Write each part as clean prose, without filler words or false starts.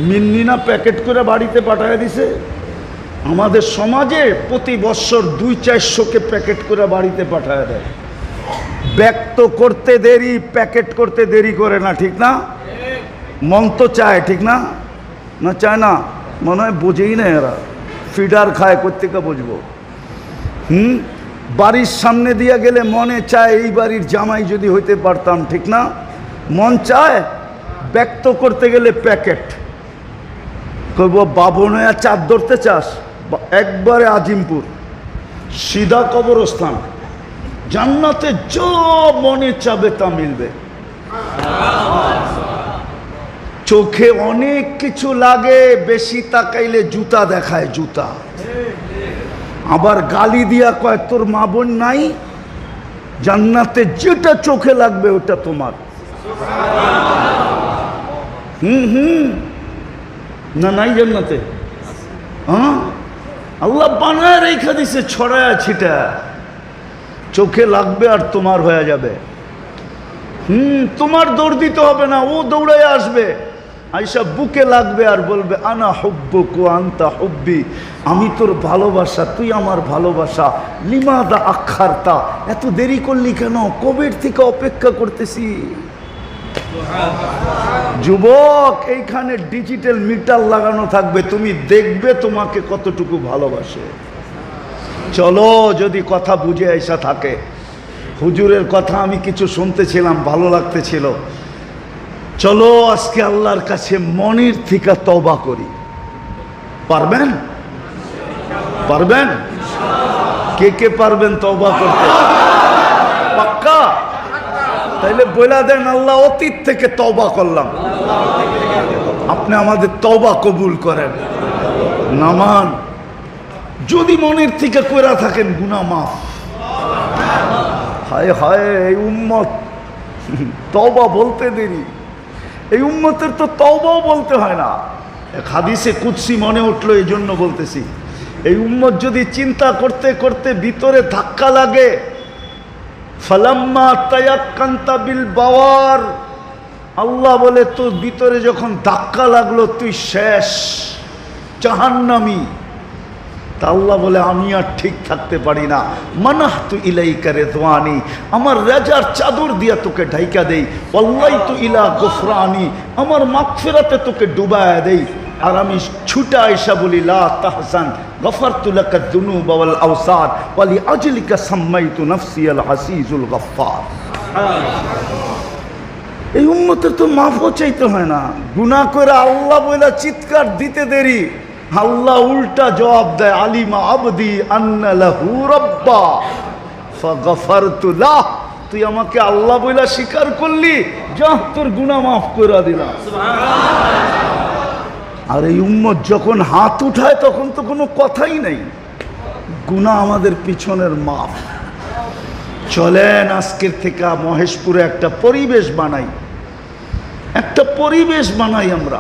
মিন্নি না প্যাকেট করে বাড়িতে পাঠায় দিছে। আমাদের সমাজে প্রতি বছর 200-400কে প্যাকেট করে বাড়িতে পাঠায় দেয়। ব্যক্ত করতে দেরি, প্যাকেট করতে দেরি করে না, ঠিক না? মন তো চায়, ঠিক না? না চায় না? মনে হয় বোঝেই না এরা, ফিডার খায়, কোত্থেকে বুঝবো? বাড়ির সামনে দিয়ে গেলে মনে চায় এই বাড়ির জামাই যদি হইতে পারতাম, ঠিক না? মন চায়। ব্যক্ত করতে গেলে প্যাকেট করবো। বাবনয়া চাঁদ ধরতে চাস, একবারে আজিমপুর সিধা কবরস্থান, জান্নাতে যা মনে চাবে তা মিলবে। চোখে অনেক কিছু লাগে, বেশি তাকাইলে জুতা দেখায়, জুতা। আবার গালি দিয়া কয় তোর মা বোন নাই। জান্নাতে যেটা চোখে লাগবে ওটা তোমার। না নাই জান্নাতে? হ্যাঁ, আল্লাহ বানায় রেখা দিছে ছড়ায়া ছিটা, চোখে লাগবে আর তোমার হয়ে যাবে। তোমার দৌড় দিতে হবে না, ও দৌড়ায় আসবে, আইসা বুকে লাগবে আর বলবে আনা হুব্বুক ওয়া আনতা হুব্বি, আমি তোর ভালোবাসা, তুই আমার ভালোবাসা। লিমাদা আখারতা, এত দেরি করলি কেন? কবের থেকে অপেক্ষা করতেছি। যুবক, এইখানে ডিজিটাল মিটার লাগানো থাকবে, তুমি দেখবে তোমাকে কতটুকু ভালোবাসে। চলো, যদি কথা বুঝে আইসা থাকে। হুজুরের কথা আমি কিছু শুনতেছিলাম, ভালো লাগতেছিল। চলো আজকে আল্লাহর কাছে মনের থেকে তওবা করি। পারবেন? পারবেন? কে কে পারবেন তওবা করতে? পাক্কা? তাইলে বলে দেন, আল্লাহ অতীত থেকে তওবা করলাম, আপনি আমাদের তওবা কবুল করেন। নামান যদি মনের থেকে কইরা থাকেন, গুনাহ মাফ। হায় হায়, এই উম্মত তওবা বলতে দেরি। এই উম্মতের তো তওবাও বলতে হয় না। এক হাদিসে কুদসি মনে উঠলো, এই জন্য বলতেছি। এই উম্মত যদি চিন্তা করতে করতে ভিতরে ধাক্কা লাগে, ফালাম্মা তায়াক্কান্তা বিল বাওয়ার, আল্লাহ বলে তোর ভিতরে যখন ধাক্কা লাগলো তুই শেষ, জাহান্নামী। তা আল্লাহ বলে আমি আর ঠিক থাকতে পারি না। মানাহতু ইলাইকা রিদওয়ানি, আমার রাজার চাদর দিয়া তোকে ঢাইকা দেই। ওয়াল্লাইতু ইলা গফরানি, আমার মাগফিরাতে তোকে ডুবায়া দেই। আর আমি ছুটা আইসা বলি লা তাহজান গফারতু লাকা যুনুব ওয়াল আওসার ওয়া লিআজলিকা সাম্মাইতু নাফসি আল আসিজুল গফফার। এই উম্মতের তো মাফও চাইতে হয় না, গুনাহ করে আল্লাহ বলে চিৎকার দিতে দেরি, আল্লাহ উল্টা জবাব দেয়, আলিমা আবদি আন্না লাহু রাব্বা ফাগফারতু লাহ। তুই আমাকে আল্লাহ বইলা স্বীকার করলি, যা তোর গুনাহ মাফ করে দিলাম। আর এই উম্মত যখন হাত উঠায় তখন তো কোনো কথাই নাই, গুনাহ আমাদের পিছনের মাফ। চলেন আজকের থেকে মহেশপুরে একটা পরিবেশ বানাই, একটা পরিবেশ বানাই আমরা,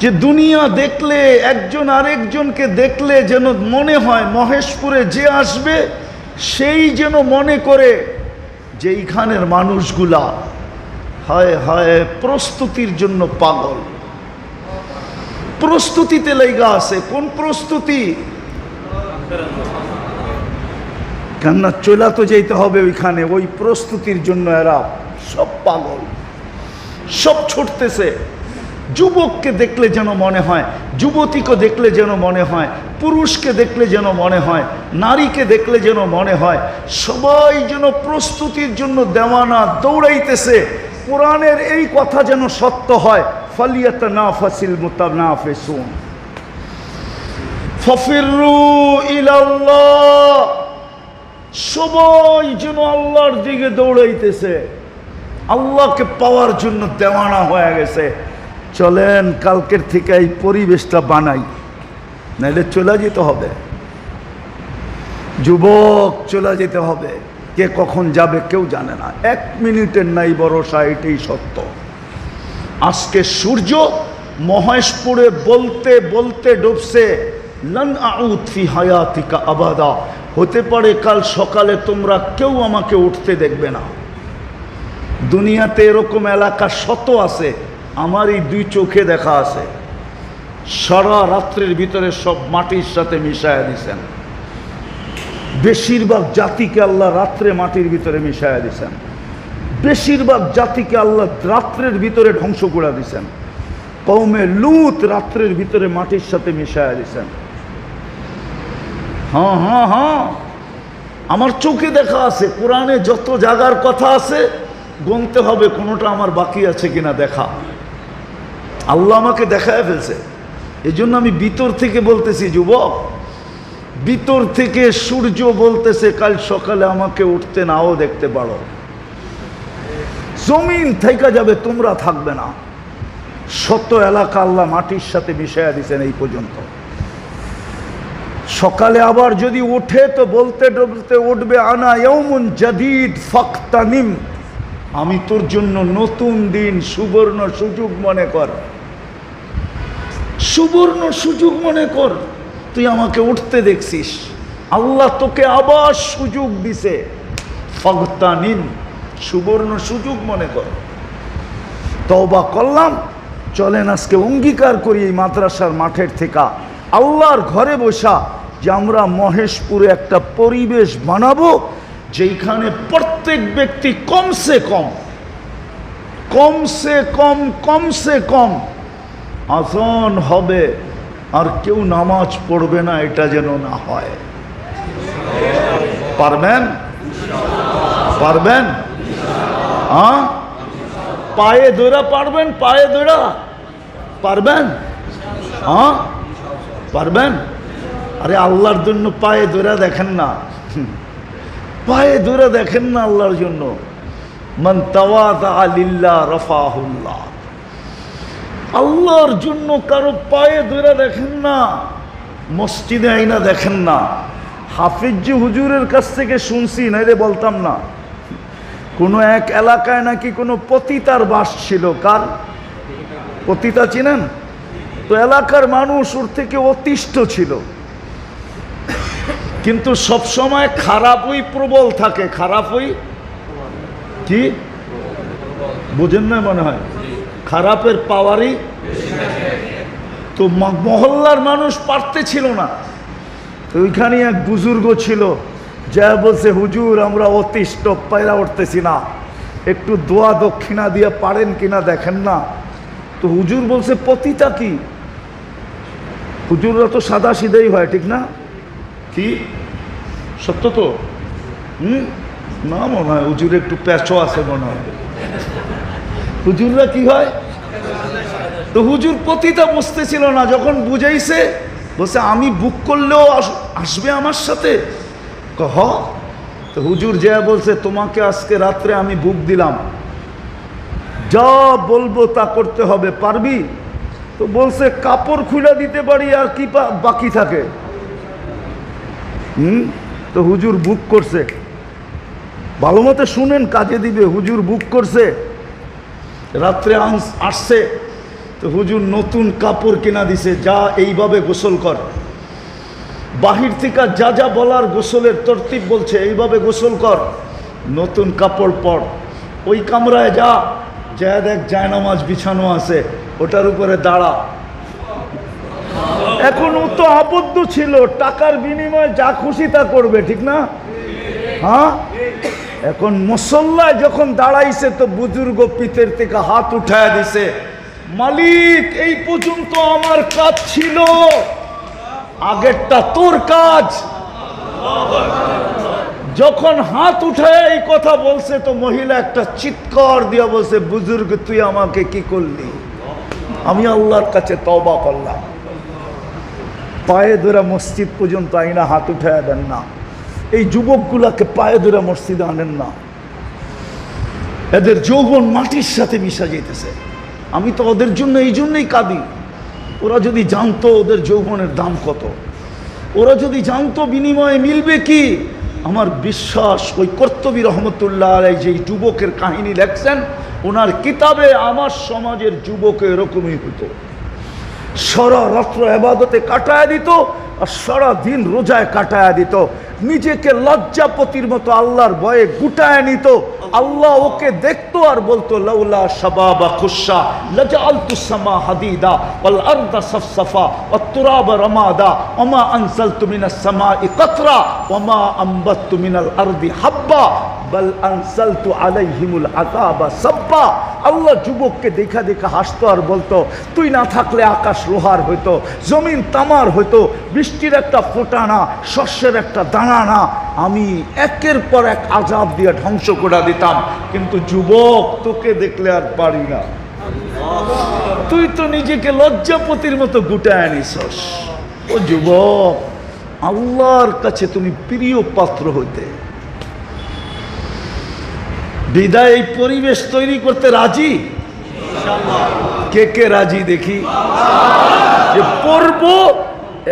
যে দুনিয়া দেখলে, একজন আরেকজনকে দেখলে যেন মনে হয় মহেশপুরে যে আসবে সেই যেন মনে করে যে এইখানের মানুষগুলা হায় হায় প্রস্তুতির জন্য পাগল, প্রস্তুতিতে লাইগা আছে। কোন প্রস্তুতি? কেননা চলা তো যেতে হবে ওইখানে, ওই প্রস্তুতির জন্য এরা সব পাগল, সব ছুটতেছে। যুবককে দেখলে যেন মনে হয়, যুবতীকে দেখলে যেন মনে হয়, পুরুষকে দেখলে যেন মনে হয়, নারীকে দেখলে যেন মনে হয় সবাই যেন প্রস্তুতির জন্য দেওয়ানা, দৌড়াইতেছে। কোরআনের এই কথা যেন সত্য হয়, ফালিয়াতানাফাসিল মুতানাফিসুন ফাফিরু ইলাল্লাহ, সবাই যেন আল্লাহর দিকে দৌড়াইতেছে, আল্লাহকে পাওয়ার জন্য দেওয়ানা হয়ে গেছে। চলেন কালকের থেকে এই পরিবেশটা বানাই, নাইলে চলে যেতে হবে। যুবক চলে যেতে হবে, কে কখন যাবে কেউ জানে না, 1 মিনিটের নাই ভরসা, এটাই সত্য। আজকে সূর্য মহেশপুরে বলতে বলতে ডুবছে, লান আউদ ফি হায়াতিকা আবাদা, হতে পারে কাল সকালে তোমরা কেউ আমাকে উঠতে দেখবে না। দুনিয়াতে এরকম এলাকা শত আছে, আমার এই দুই চোখে দেখা আছে, সারা রাত্রের ভিতরে সব মাটির সাথে মিশায়া দিছেন। বেশিরভাগ জাতিকে আল্লাহ রাত্রে মাটির ভিতরে মিশায়া দিছেন। বেশিরভাগ জাতিকে আল্লাহ রাত্রের ভিতরে ধ্বংস করে দিছেন। কওমে লূত রাত্রের ভিতরে মাটির সাথে মিশায়া দিছেন। হ্যাঁ হ্যাঁ হ্যাঁ, আমার চোখে দেখা আছে। কোরআনে যত জায়গার কথা আছে গুনতে হবে কোনোটা আমার বাকি আছে কিনা দেখা। আল্লাহ আমাকে দেখায় ফেলছে। এই জন্য আমি ভিতর থেকে বলতেছি, যুবক, ভিতর থেকে সূর্য বলতেছে কাল সকালে আমাকে উঠতে নাও দেখতে পারো। জমিন থেকে যাবে, তোমরা থাকবে না। শত এলাকা আল্লাহ মাটির সাথে মিশাইয়া দিয়েছেন এই পর্যন্ত। সকালে আবার যদি ওঠে তো বলতে বলতে উঠবে, আনা ইয়াউমুন জাদীদ ফাকতানিম, আমি তোর জন্য নতুন দিন, সুবর্ণ সুযোগ মনে কর, সুবর্ণ সুযোগ মনে কর। তুই আমাকে উঠতে দেখছিস, আল্লাহ তোকে আবার সুযোগ দিছে। ফাকতানিম, সুবর্ণ সুযোগ মনে কর। তওবা করলাম, চলেন আজকে অঙ্গীকার করি এই মাদ্রাসার মাঠের থেকে আল্লাহর ঘরে বসা যে আমরা মহেশপুরে একটা পরিবেশ বানাবো যেখানে প্রত্যেক ব্যক্তি কমসে কম আযান হবে আর কেউ নামাজ পড়বে না, এটা যেন না হয়। পারবেন? পারবেন? হ্যাঁ, পায়ে ধরা পারবেন? পায়ে ধরা পারবেন? হ্যাঁ পারবেন? আরে আল্লাহর জন্য পায়ে ধরা দেখেন না, পায়ে ধরে দেখেন না আল্লাহর জন্য। মান তাওয়াদা লিল্লাহ রাফাহুল্লাহ, আল্লাহর জন্য কারো পায়ে ধরে দেখেন না, মসজিদে আইনা দেখেন না। হাফিজি হুজুরের কাছ থেকে শুনছি, নাইলে বলতাম না। কোনো এক এলাকায় নাকি কোনো পতিতার বাস ছিল। কার পতিতা চিনেন তো? এলাকার মানুষ ওর থেকে অতিষ্ঠ ছিল, কিন্তু সব সময় খারাপই প্রবল থাকে। খারাপই কি বুঝেন না মনে হয়, খারাপের পাওয়ারই তো। মহল্লার মানুষ পারতেছিল না, তো ওইখানে এক বুজুর্গ ছিল, যা বলছে, হুজুর আমরা অতিষ্ঠ, পায়রা উঠতেছি না, একটু দোয়া দক্ষিণা দিয়ে পারেন কিনা দেখেন না। তো হুজুর বলছে, পতিতা কি? হুজুররা তো সাদা সিধাই হয়, ঠিক না? কি সত্য তো? না মনে হয়, হুজুর একটু প্যাচও আছে মনে হয়। হুজুররা কি হয়? তো হুজুর পতিতা বুঝতেছিল না, যখন বুঝাইছে বলছে, আমি বুক করলেও আসবে আমার সাথে? হ। তো হুজুর যা বলছে, তোমাকে আজকে রাত্রে আমি বুক দিলাম, যা বলবো তা করতে হবে, পারবি? তো বলছে, কাপড় খুলে দিতে পারি, আর কি বাকি থাকে? তো হুজুর বুক করছে, ভালো মতো শুনেন, কাজে দিবে। হুজুর বুক করছে, রাত্রে আসছে। তো হুজুর নতুন কাপড় কিনা দিছে, যা এইভাবে গোসল কর। বাহির থেকে যা যা বলার গোসলের তরতিব বলছে, এইভাবে গোসল কর, নতুন কাপড় পর, ওই কামরায় যা দেখ জায়নামাজ বিছানো আছে, ওটার উপরে দাঁড়া। এখন ও তো আবদ্ধ ছিল, টাকার বিনিময়ে যা খুশি তা করবে, ঠিক না? হ্যাঁ, এখন মুসল্লায় যখন দাঁড়াইছে তো বুজুর্গ পিতের থেকে হাত উঠায় দিছে, মালিক এই পর্যন্ত আমার কাজ ছিল, আগেরটা তোর কাজ। যখন হাত উঠায় এই কথা বলছে তো মহিলা একটা চিৎকার দিয়ে বলছে, বুজুর্গ তুই আমাকে কি করলি? আমি আল্লাহর কাছে তওবা করলাম। পায়ে ধরে মসজিদ পর্যন্ত আইনা হাত উঠায় দেন না। এই যুবকগুলাকে পায়ে ধরে মসজিদে আনেন না, এদের যৌবন মাটির সাথে মিশা যেতেছে। আমি তো ওদের জন্য এই জন্যই কাঁদি। ওরা যদি জানতো ওদের যৌবনের দাম কত, ওরা যদি জানতো বিনিময়ে মিলবে কি, আমার বিশ্বাস ওই কর্তবী রহমতুল্লাহ আলাইহি যে যুবকের কাহিনী লেখছেন, ওনার কিতাবে আমার সমাজের যুবক এরকমই হতো। সারা রাত্র ইবাদতে কাটায় দিত আর সারা দিন রোজায় কাটায় দিত। নিজেকে লজ্জাপতির মতো আল্লাহর ভয়ে গুটায় নিত। আল্লাহ ওকে দেখতো আর বলতো, লাউলা শাবাবা খুশা লাজআলতু সামা হাদিদা ওয়াল আরদা সাফসাফা ওয়াত তুরাবা রামাদা ওমা আনজালতু মিনাস সামাই কাতরা ওমা আমবাতু মিনাল আরদি হাব্বা বাল আনজালতু আলাইহিমুল আযাবা সাব্বা। আল্লাহ যুবককে দেখা দেখা হাসতো আর বলতো, তুই না থাকলে আকাশ লোহার হইতো, জমিন তামার হইতো, বৃষ্টির একটা ফোঁটা না, শস্যের একটা দানা না, আমি একের পর এক আযাব দিয়ে ধ্বংস করে দিতাম। কিন্তু যুবক, তোকে দেখলে আর পারি না, তুই তো নিজেকে লজ্জাপতির মতো গুটায় নিছস। ও যুবক, আল্লাহর কাছে তুমি প্রিয় পাত্র হইতে বিদায় এই পরিবেশ তৈরি করতে রাজি? কে কে রাজি দেখি? যে পড়ব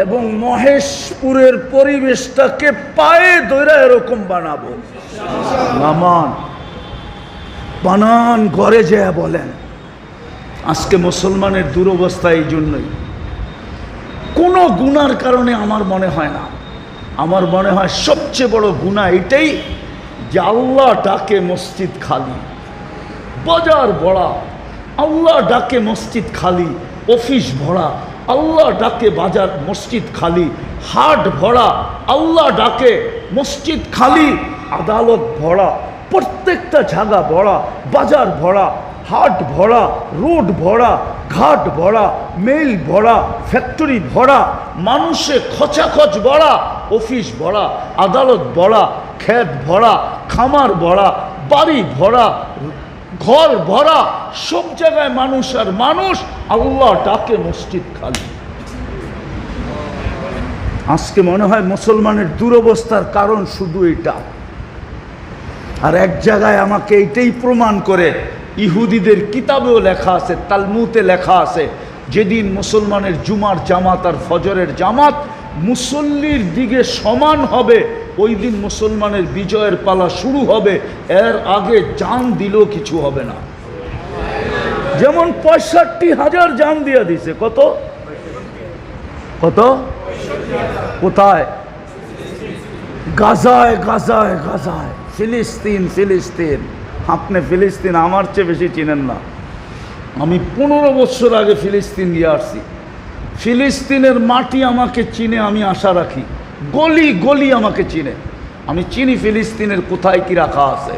এবং মহেশপুরের পরিবেশটাকে পায়ে ধরে এরকম বানাবো। নামান বানান ঘরে যায় বলেন। আজকে মুসলমানের দুরবস্থা এই জন্যই, কোনো গুনার কারণে আমার মনে হয় না, আমার মনে হয় সবচেয়ে বড় গুনাহ এটাই যে আল্লাহ ডাকে মসজিদ খালি, বাজার ভরা, আল্লাহ ডাকে মসজিদ খালি, অফিস ভরা, আল্লাহ ডাকে বাজার মসজিদ খালি, হাট ভরা, আল্লাহ ডাকে মসজিদ খালি, আদালত ভরা, প্রত্যেকটা জায়গা ভরা, বাজার ভরা, হাট ভরা, রোড ভরা, ঘাট ভরা, মেল ভরা, ফ্যাক্টরি ভরা, মানুষে খচাখচ ভরা, অফিস ভরা, আদালত ভরা, ক্ষেত ভরা, খামার ভরা, বাড়ি ভরা, ঘর ভরা, সব জায়গায় মানুষ আর মানুষ, আল্লাহ ডাকে মসজিদ খালি। আজকে মনে হয় মুসলমানের দুরবস্থার কারণ শুধু এটা। আর এক জায়গায় আমাকে এইটাই প্রমাণ করে, ইহুদিদের কিতাবেও লেখা আছে, তালমুতে লেখা আছে, যেদিন মুসলমানের জুমার জামাত আর ফজরের জামাত মুসল্লির দিকে সমান হবে, ওই দিন মুসলমানের বিজয়ের পালা শুরু হবে, এর আগে জান দিলেও কিছু হবে না। যেমন ৬৫,০০০ জান দিয়ে দিছে। কত কত? কোথায়? গাজায় গাজায় গাজায়, ফিলিস্তিন ফিলিস্তিন। আপনি ফিলিস্তিন আমার চেয়ে বেশি চিনেন না। আমি 15 বছর আগে ফিলিস্তিন গিয়ে আসছি। ফিলিস্তিনের মাটি আমাকে চিনে, আমি আশা রাখি। গলি গলি আমাকে চিনে, আমি চিনি ফিলিস্তিনের কোথায় কি রাখা আছে।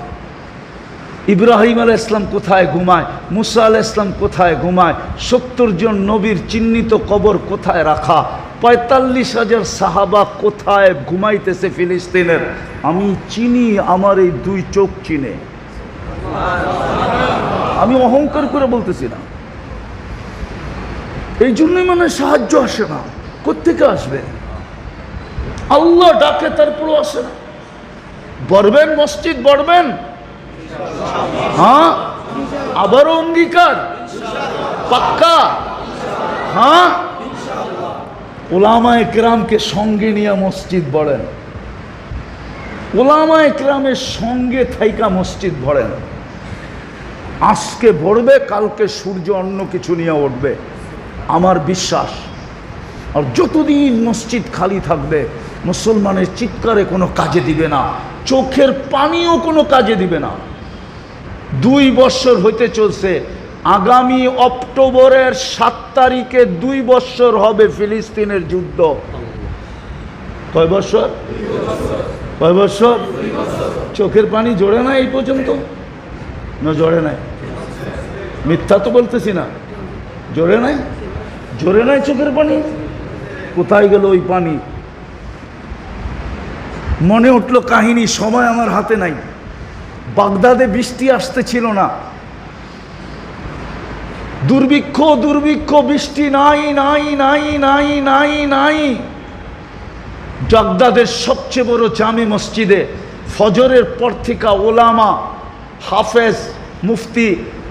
ইব্রাহিম আলাইহিস সালাম কোথায় ঘুমায়, মুসা আলাইহিস সালাম কোথায় ঘুমায়, 70 জন নবীর চিহ্নিত কবর কোথায় রাখা, ৪৫,০০০ সাহাবা কোথায় ঘুমাইতেছে ফিলিস্তিনের, আমি চিনি। আমার এই 2 চোখ চিনে। আমি অহংকার করে বলতেছি না। এই জন্যই মানে সাহায্য আসে না। কোত্থেকে আসবে? আল্লাহ ডাকে, তারপরও আসে না। বড়বেন মসজিদ, বড়বেন, হ্যাঁ, আবারও অঙ্গীকার পাক্কা, হ্যাঁ। উলামায়ে কেরামকে সঙ্গে নিয়ে মসজিদ বড়েন, উলামায়ে কেরামের সঙ্গে থাইকা মসজিদ ভরেন। আজকে ভরবে, কালকে সূর্য অন্য কিছু নিয়ে উঠবে, আমার বিশ্বাস। আর যতদিন মসজিদ খালি থাকবে, মুসলমানের চিৎকারে কোনো কাজে দিবে না, চোখের পানিও কোনো কাজে দিবে না। 2 বছর হইতে চলছে, আগামী অক্টোবরের 7 তারিখে 2 বছর হবে ফিলিস্তিনের যুদ্ধ। কয় বছর? কয় বছর? চোখের পানি জোরে না এই পর্যন্ত? না জোরে নাই? মিথ্যা তো বলতেছি না, জোরে নাই? জোরে নাই চোখের পানি? কোথায় গেল ওই পানি? মনে উঠলো কাহিনী, সময় আমার হাতে নাই। বাগদাদে বৃষ্টি আসতেছিল না, দুর্ভিক্ষ দুর্ভিক্ষ, বৃষ্টি নাই নাই নাই নাই নাই নাই। বাগদাদের সবচেয়ে বড় জামে মসজিদে ফজরের পর থেকে ওলামা, হাফেজ, মুফতি,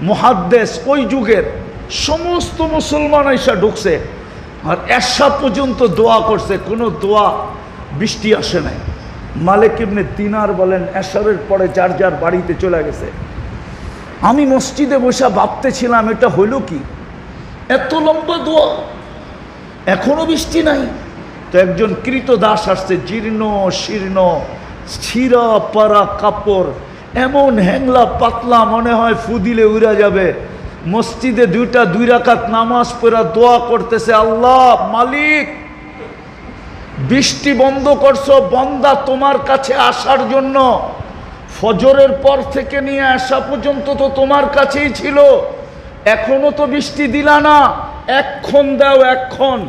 মুহাদ্দিস, ওই যুগের সমস্ত মুসলমান এসে ঢুকছে। আর এশা পর্যন্ত দোয়া করছে, কোনো দোয়া, বৃষ্টি আসে নাই। মালিক ইবনে দিনার বলেন, এশারের পরে যার যার বাড়িতে চলে গেছে। আমি মসজিদে বসে ভাবতেছিলাম, এটা হইল কি? এত লম্বা দোয়া, এখনো বৃষ্টি নাই। তো একজন কৃতদাস আসছে, জীর্ণ শীর্ণ ছিঁড়া পারা কাপড়, এমন হ্যাংলা পাতলা মনে হয় ফু দিলে উড়া যাবে। মসজিদে দুই রাকাত নামাজ পড়া দোয়া করতেছে, আল্লাহ মালিক বৃষ্টি বন্ধ করছো বান্দা তোমার কাছে আসার জন্য, ফজরের পর থেকে নিয়ে আসা পর্যন্ত তো তোমার কাছেই ছিল, এখনো তো বৃষ্টি দিলা না, এক্ষণ দাও এক্ষণ।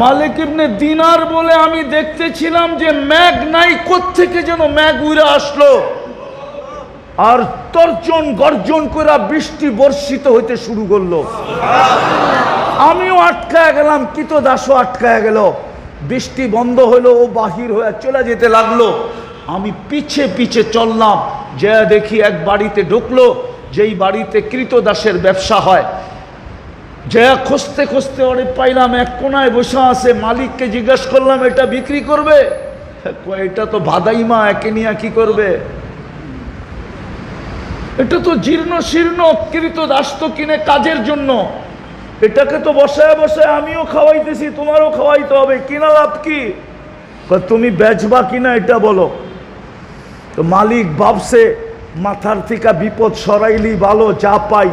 মালিক ইবনে দিনার বলে আমি দেখতেছিলাম যে মেঘ নাই, কোত্থেকে যেন মেঘ উড়ে আসলো, আর তর্জন গর্জন করে বৃষ্টি বর্ষিত হইতে শুরু করলো। আমিও আটকায় গেলাম, কৃতদাসও আটকায় গেল। বৃষ্টি বন্ধ হলো, ও বাহির হয়ে চলে যেতে লাগলো। আমি পিছে পিছে চললাম, যে দেখি এক বাড়িতে ঢুকলো, যেই বাড়িতে কৃতদাসের ব্যবসা হয়। যে খুঁজতে খুঁজতে ওরে পাইলাম এক কোনায় বসে আছে। মালিককে জিজ্ঞাসা করলাম, এটা বিক্রি করবে? এটা তো ভাদাইমা, একে নিয়ে কি করবে? এটা তো জীর্ণ শীর্ণ কৃতদাস, তো কিনে কাজের জন্য, এটাকে তো বসায় বসায় আমিও খাওয়াইতেছি, তোমারও খাওয়াইতে হবে, কিনা লাভ কি? তুমি বেচবা কিনা এটা বলো। তো মালিক ভাবছে মাথার থেকে বিপদ সরাইলি ভালো, যা পাই।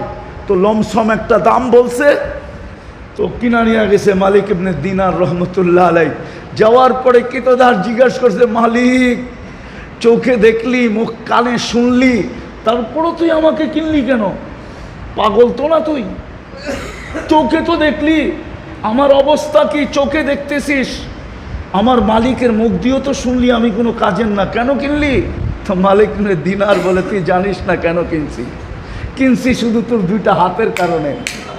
তো লমসম একটা দাম বলছে, তো কিনা নিয়ে গেছে মালিক ইবনে দিনার রহমতুল্লাহ আলাই। যাওয়ার পরে কৃতদাস জিজ্ঞাসা করছে, মালিক চোখে দেখলি, মুখ কানে শুনলি, তারপরও তুই আমাকে কিনলি কেন? পাগল তো না তুই? চোখে তো দেখলি, আমার অবস্থা কি চোখে দেখতেছিস, আমার মালিকের মুখ দিয়েও তো শুনলি আমি কোনো কাজের না, কেন কিনলি? তো মালিক ইবনে দিনার বলে, তুই জানিস না কেন কিনছি? কিনছি শুধু তোর দুইটা হাতের কারণে,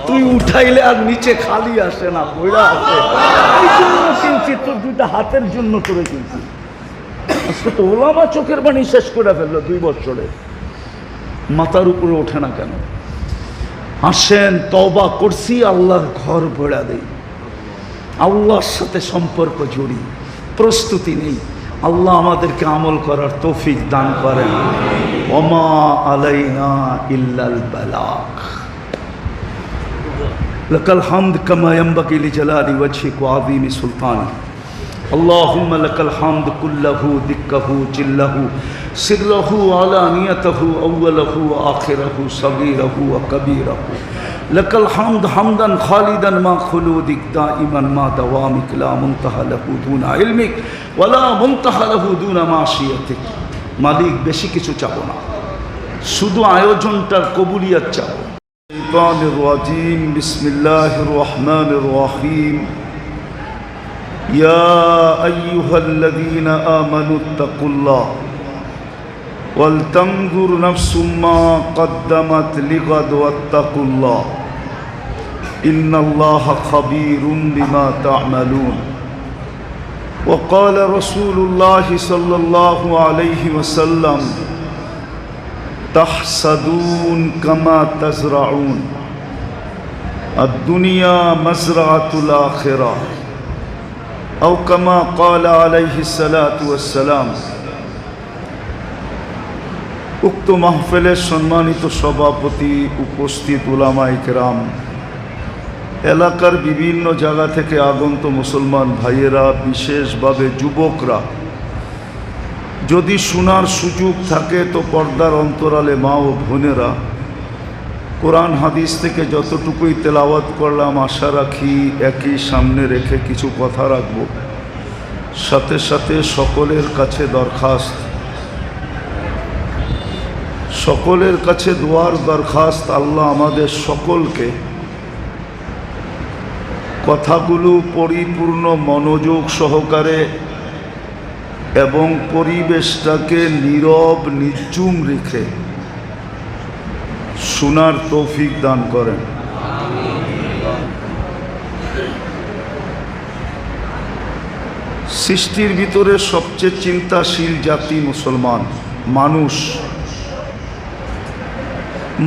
তুই উঠাইলে আর নিচে খালি আসে না, বইরা আসে, এই জন্য কিনছি, তোর দুইটা হাতের জন্য করে কিনছি। আজকে তো ওলামা চোখের বাণী শেষ করে ফেললো 2 বছরে, মাথার উপরে ওঠে না কেন? আসেন তওবা করছি, আল্লাহর ঘর ভরা দেই, আল্লাহর সাথে সম্পর্ক জড়ি, প্রস্তুতি নেই। আল্লাহ আমাদেরকে আমল করার তৌফিক দান করেন। ওমা আলাইনা ইল্লাল বালাগ। লাকাল হামদ কামা ইয়ানবাগি লিজালালি ওয়াজহিক ওয়া আযীমি সুলতানিক। اللهم لك الحمد كله دكه جله سره علانيته أوله وآخره صغيره وكبيره لك الحمد حمدا خالدا ما خلودك دائما ما دوامك لا منتهى له دون علمك ولا منتهى له دون معصيتك মালিক বেশি কিছু চাবো না, শুধু আয়োজনটার কবুলিয়ত চাবো। শাইতানির রাজিম, বিসমিল্লাহির রহমানির রহিম। يا أيها الذين آمنوا اتقوا الله ولتنظر نفس ما قدمت لغد واتقوا الله إن الله خبير بما تعملون وقال رسول الله صلى الله عليه وسلم تحسدون كما تزرعون الدنيا مزرعة الآخرة أو كما قال عليه الصلاة والسلام। উক্ত মাহফিলের সম্মানিত সভাপতি, উপস্থিত উলামায়ে কেরাম, এলাকার বিভিন্ন জায়গা থেকে আগত মুসলমান ভাইয়েরা, বিশেষভাবে যুবকরা, যদি শোনার সুযোগ থাকে তো পর্দার অন্তরালে মা ও বোনেরা, কোরআন হাদিস থেকে যতটুকুই তেলাওয়াত করলাম আশা রাখি একই সামনে রেখে কিছু কথা রাখব। সাথে সাথে সকলের কাছে দরখাস্ত, সকলের কাছে দোয়ার দরখাস্ত, আল্লাহ আমাদের সকলকে কথাগুলো পরিপূর্ণ মনোযোগ সহকারে এবং পরিবেশটাকে নীরব নির্জুম রেখে শোনার তৌফিক দান করেন। সৃষ্টির ভিতরে সবচেয়ে চিন্তাশীল জাতি মুসলমান।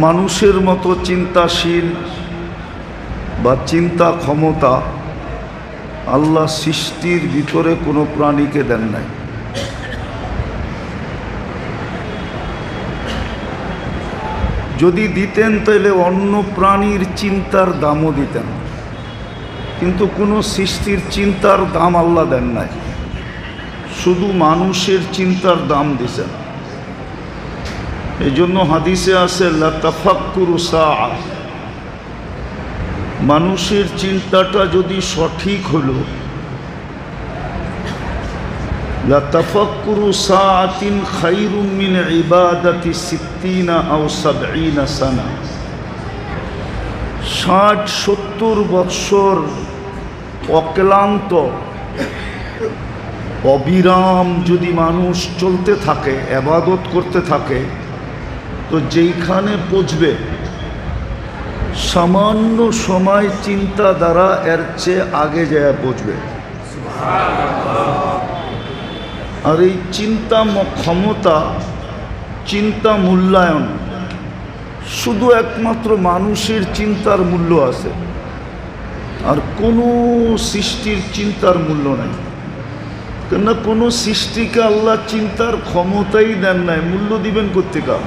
মানুষের মতো চিন্তাশীল বা চিন্তা ক্ষমতা আল্লাহ সৃষ্টির ভিতরে কোনো প্রাণীকে দেন নাই। যদি দিতেন তাহলে অন্য প্রাণীর চিন্তার দামও দিতেন। কিন্তু কোনো সৃষ্টির চিন্তার দাম আল্লাহ দেন নাই, শুধু মানুষের চিন্তার দাম দিছেন। এই জন্য হাদিসে আছে লা তাফাক্কুরু সাআ, মানুষের চিন্তাটা যদি সঠিক হলো, লা তাফাক্কুরু সাআতিন খায়রুম মিন ইবাদাতি 60 আও 70 সানা, 60-70 বৎসর অক্লান্ত অবিরাম যদি মানুষ চলতে থাকে, ইবাদত করতে থাকে, তো যেইখানে পৌঁছবে সামান্য সময় চিন্তা দ্বারা এর চেয়ে আগে যায় পৌঁছবে। আর এই চিন্তা ক্ষমতা, চিন্তা মূল্যায়ন, শুধু একমাত্র মানুষের চিন্তার মূল্য আছে, আর কোনো সৃষ্টির চিন্তার মূল্য নাই। কেননা কোনো সৃষ্টিকে আল্লাহ চিন্তার ক্ষমতাই দেন নাই, মূল্য দিবেন কোত্থেকে?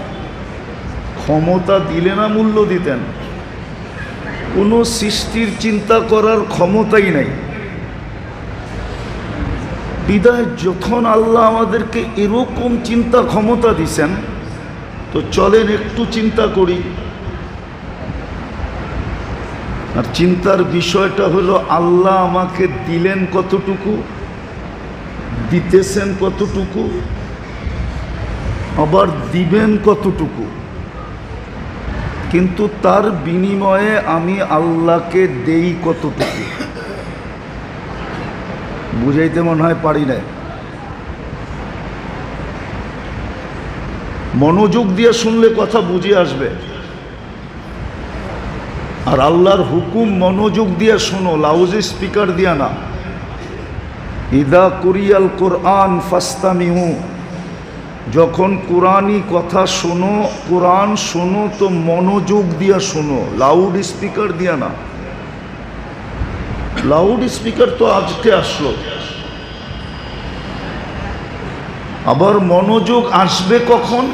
ক্ষমতা দিলে না মূল্য দিতেন। কোনো সৃষ্টির চিন্তা করার ক্ষমতাই নাই। বিদায় যখন আল্লাহ আমাদেরকে এরকম চিন্তা ক্ষমতা দিছেন, তো চলেন একটু চিন্তা করি। আর চিন্তার বিষয়টা হলো আল্লাহ আমাকে দিলেন কতটুকু, দিতেছেন কতটুকু, আবার দিবেন কতটুকু, কিন্তু তার বিনিময়ে আমি আল্লাহকে দেই কতটুকু। বুঝাইতে মনে হয় পারি না। মনোযোগ দিয়ে শুনলে কথা বুঝে আসবে। আর আল্লাহর হুকুম মনোযোগ দিয়ে শোনো, লাউড স্পিকার দিয়া না। ইদা কুরিয়াল কোরআন ফাস্তামিউ, যখন কোরআনি কথা শোনো, কোরআন শোনো তো মনোযোগ দিয়া শোনো, লাউড স্পিকার দিয়া না। লাউড স্পিকার তো আজকে আসলো, আবার মনোযোগ আসবে কখন?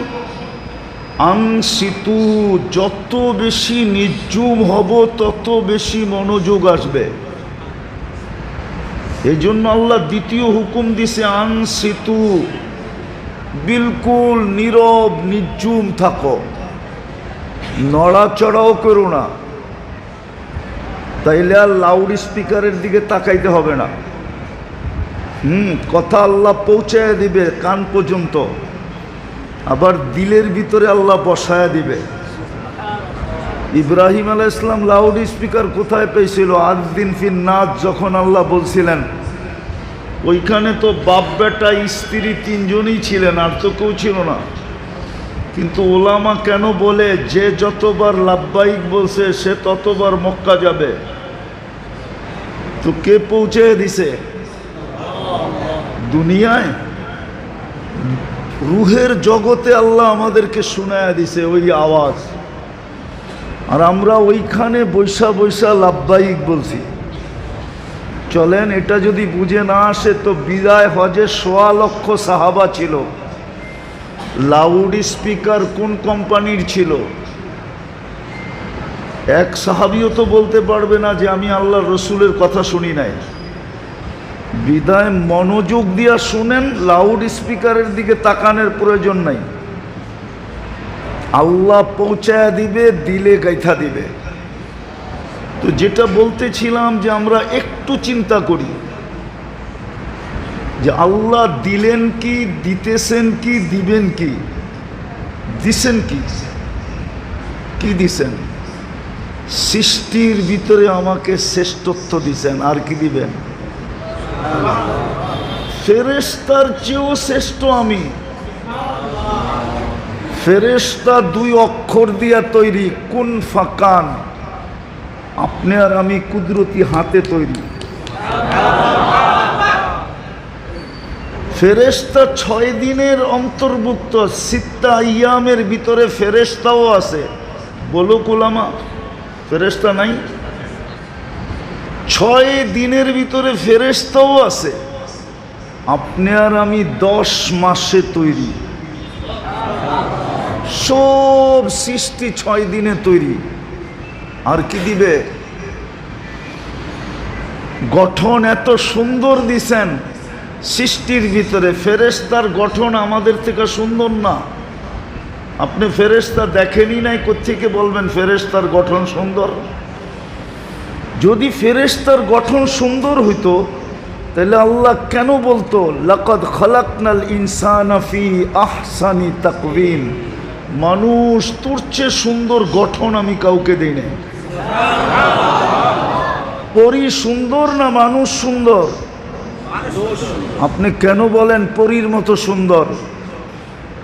আনসিতু, যত বেশি নির্জুম হব তত বেশি মনোযোগ আসবে। এই জন্য আল্লাহ দ্বিতীয় হুকুম দিছে আনসিতু, বিলকুল নীরব নির্জুম থাকো, নড়াচড়াও করো না। তাইলে আর লাউড স্পিকারের দিকে তাকাইতে হবে না। কথা আল্লাহ পৌঁছায় দিবে কান পর্যন্ত, আবার দিলের ভিতরে আল্লাহ বসায় দিবে। ইব্রাহিম আলাইহিস সালাম লাউড স্পিকার কোথায় পেয়েছিল? আযদিন ফিন নাস, যখন আল্লাহ বলছিলেন, ওইখানে তো বাপ বেটা স্ত্রী তিনজনই ছিলেন, আর তো কেউ ছিল না। কিন্তু ওলামা কেন বলে যে যতবার লাব্বাইক বলছে সে ততবার মক্কা যাবে? তো কে পৌঁছে দিছে? দুনিয়ায় রুহের জগতে আল্লাহ আমাদেরকে শোনায়া দিছে ওই আওয়াজ, আর আমরা ওইখানে বৈশা বৈশা লাব্বাইক বলছি। চলেন, এটা যদি বুঝে না আসে তো বিদায় হজে ১.৫ লক্ষ সাহাবা ছিল, লাউড স্পিকার কোন কোম্পানির ছিল? এক সাহাবিও তো বলতে পারবে না যে আমি আল্লাহর রসুলের কথা শুনি নাই। বিদায় মনোযোগ দিয়া শুনেন, লাউড স্পিকারের দিকে তাকানোর প্রয়োজন নাই। আল্লাহ পৌঁছায়া দিবে, দিলে গাইথা দিবে। তো যেটা বলতেছিলাম যে আমরা একটু চিন্তা করি যে আল্লাহ দিলেন কি, দিতেছেন কি, দিবেন কি, দিছেন কি, কি দিছেন? সৃষ্টির ভিতরে আমাকে শ্রেষ্ঠত্ব দিছেন, আর কি দিবেন? ফেরেশতার চেয়েও শ্রেষ্ঠ আমি। ফেরেশতা 2 অক্ষর দিয়া তৈরি, কুন ফাকান। আপনি আর আমি কুদরতি হাতে তৈরি। ফেরেশতা 6 দিনের অন্তর্ভুক্ত, 6 আইয়ামের ভিতরে ফেরেশতাও আছে। বলো কুলামা, ফেরেশতা নাই? 6 দিনের ভিতরে ফেরেশতাও আছে। আপনি আর আমি 10 মাসে তৈরি। সব সৃষ্টি 6 দিনে তৈরি। আর কি দিবে? গঠন এত সুন্দর দিছেন সৃষ্টির ভিতরে। ফেরেশতার গঠন আমাদের থেকে সুন্দর না। আপনি ফেরেশতা দেখেনই নাই, কোত্থেকে বলবেন ফেরেশতার গঠন সুন্দর? যদি ফেরেশতার গঠন সুন্দর হইতো তাহলে আল্লাহ কেন বলতো লাকাদ খালাকনাল ইনসানা ফি আহসানি তাকওয়িম, মানুষ তোর চেয়ে সুন্দর গঠন আমি কাউকে দেই নাই। পরী সুন্দর না মানুষ সুন্দর? আপনি কেন বলেন পরীর মতো সুন্দর?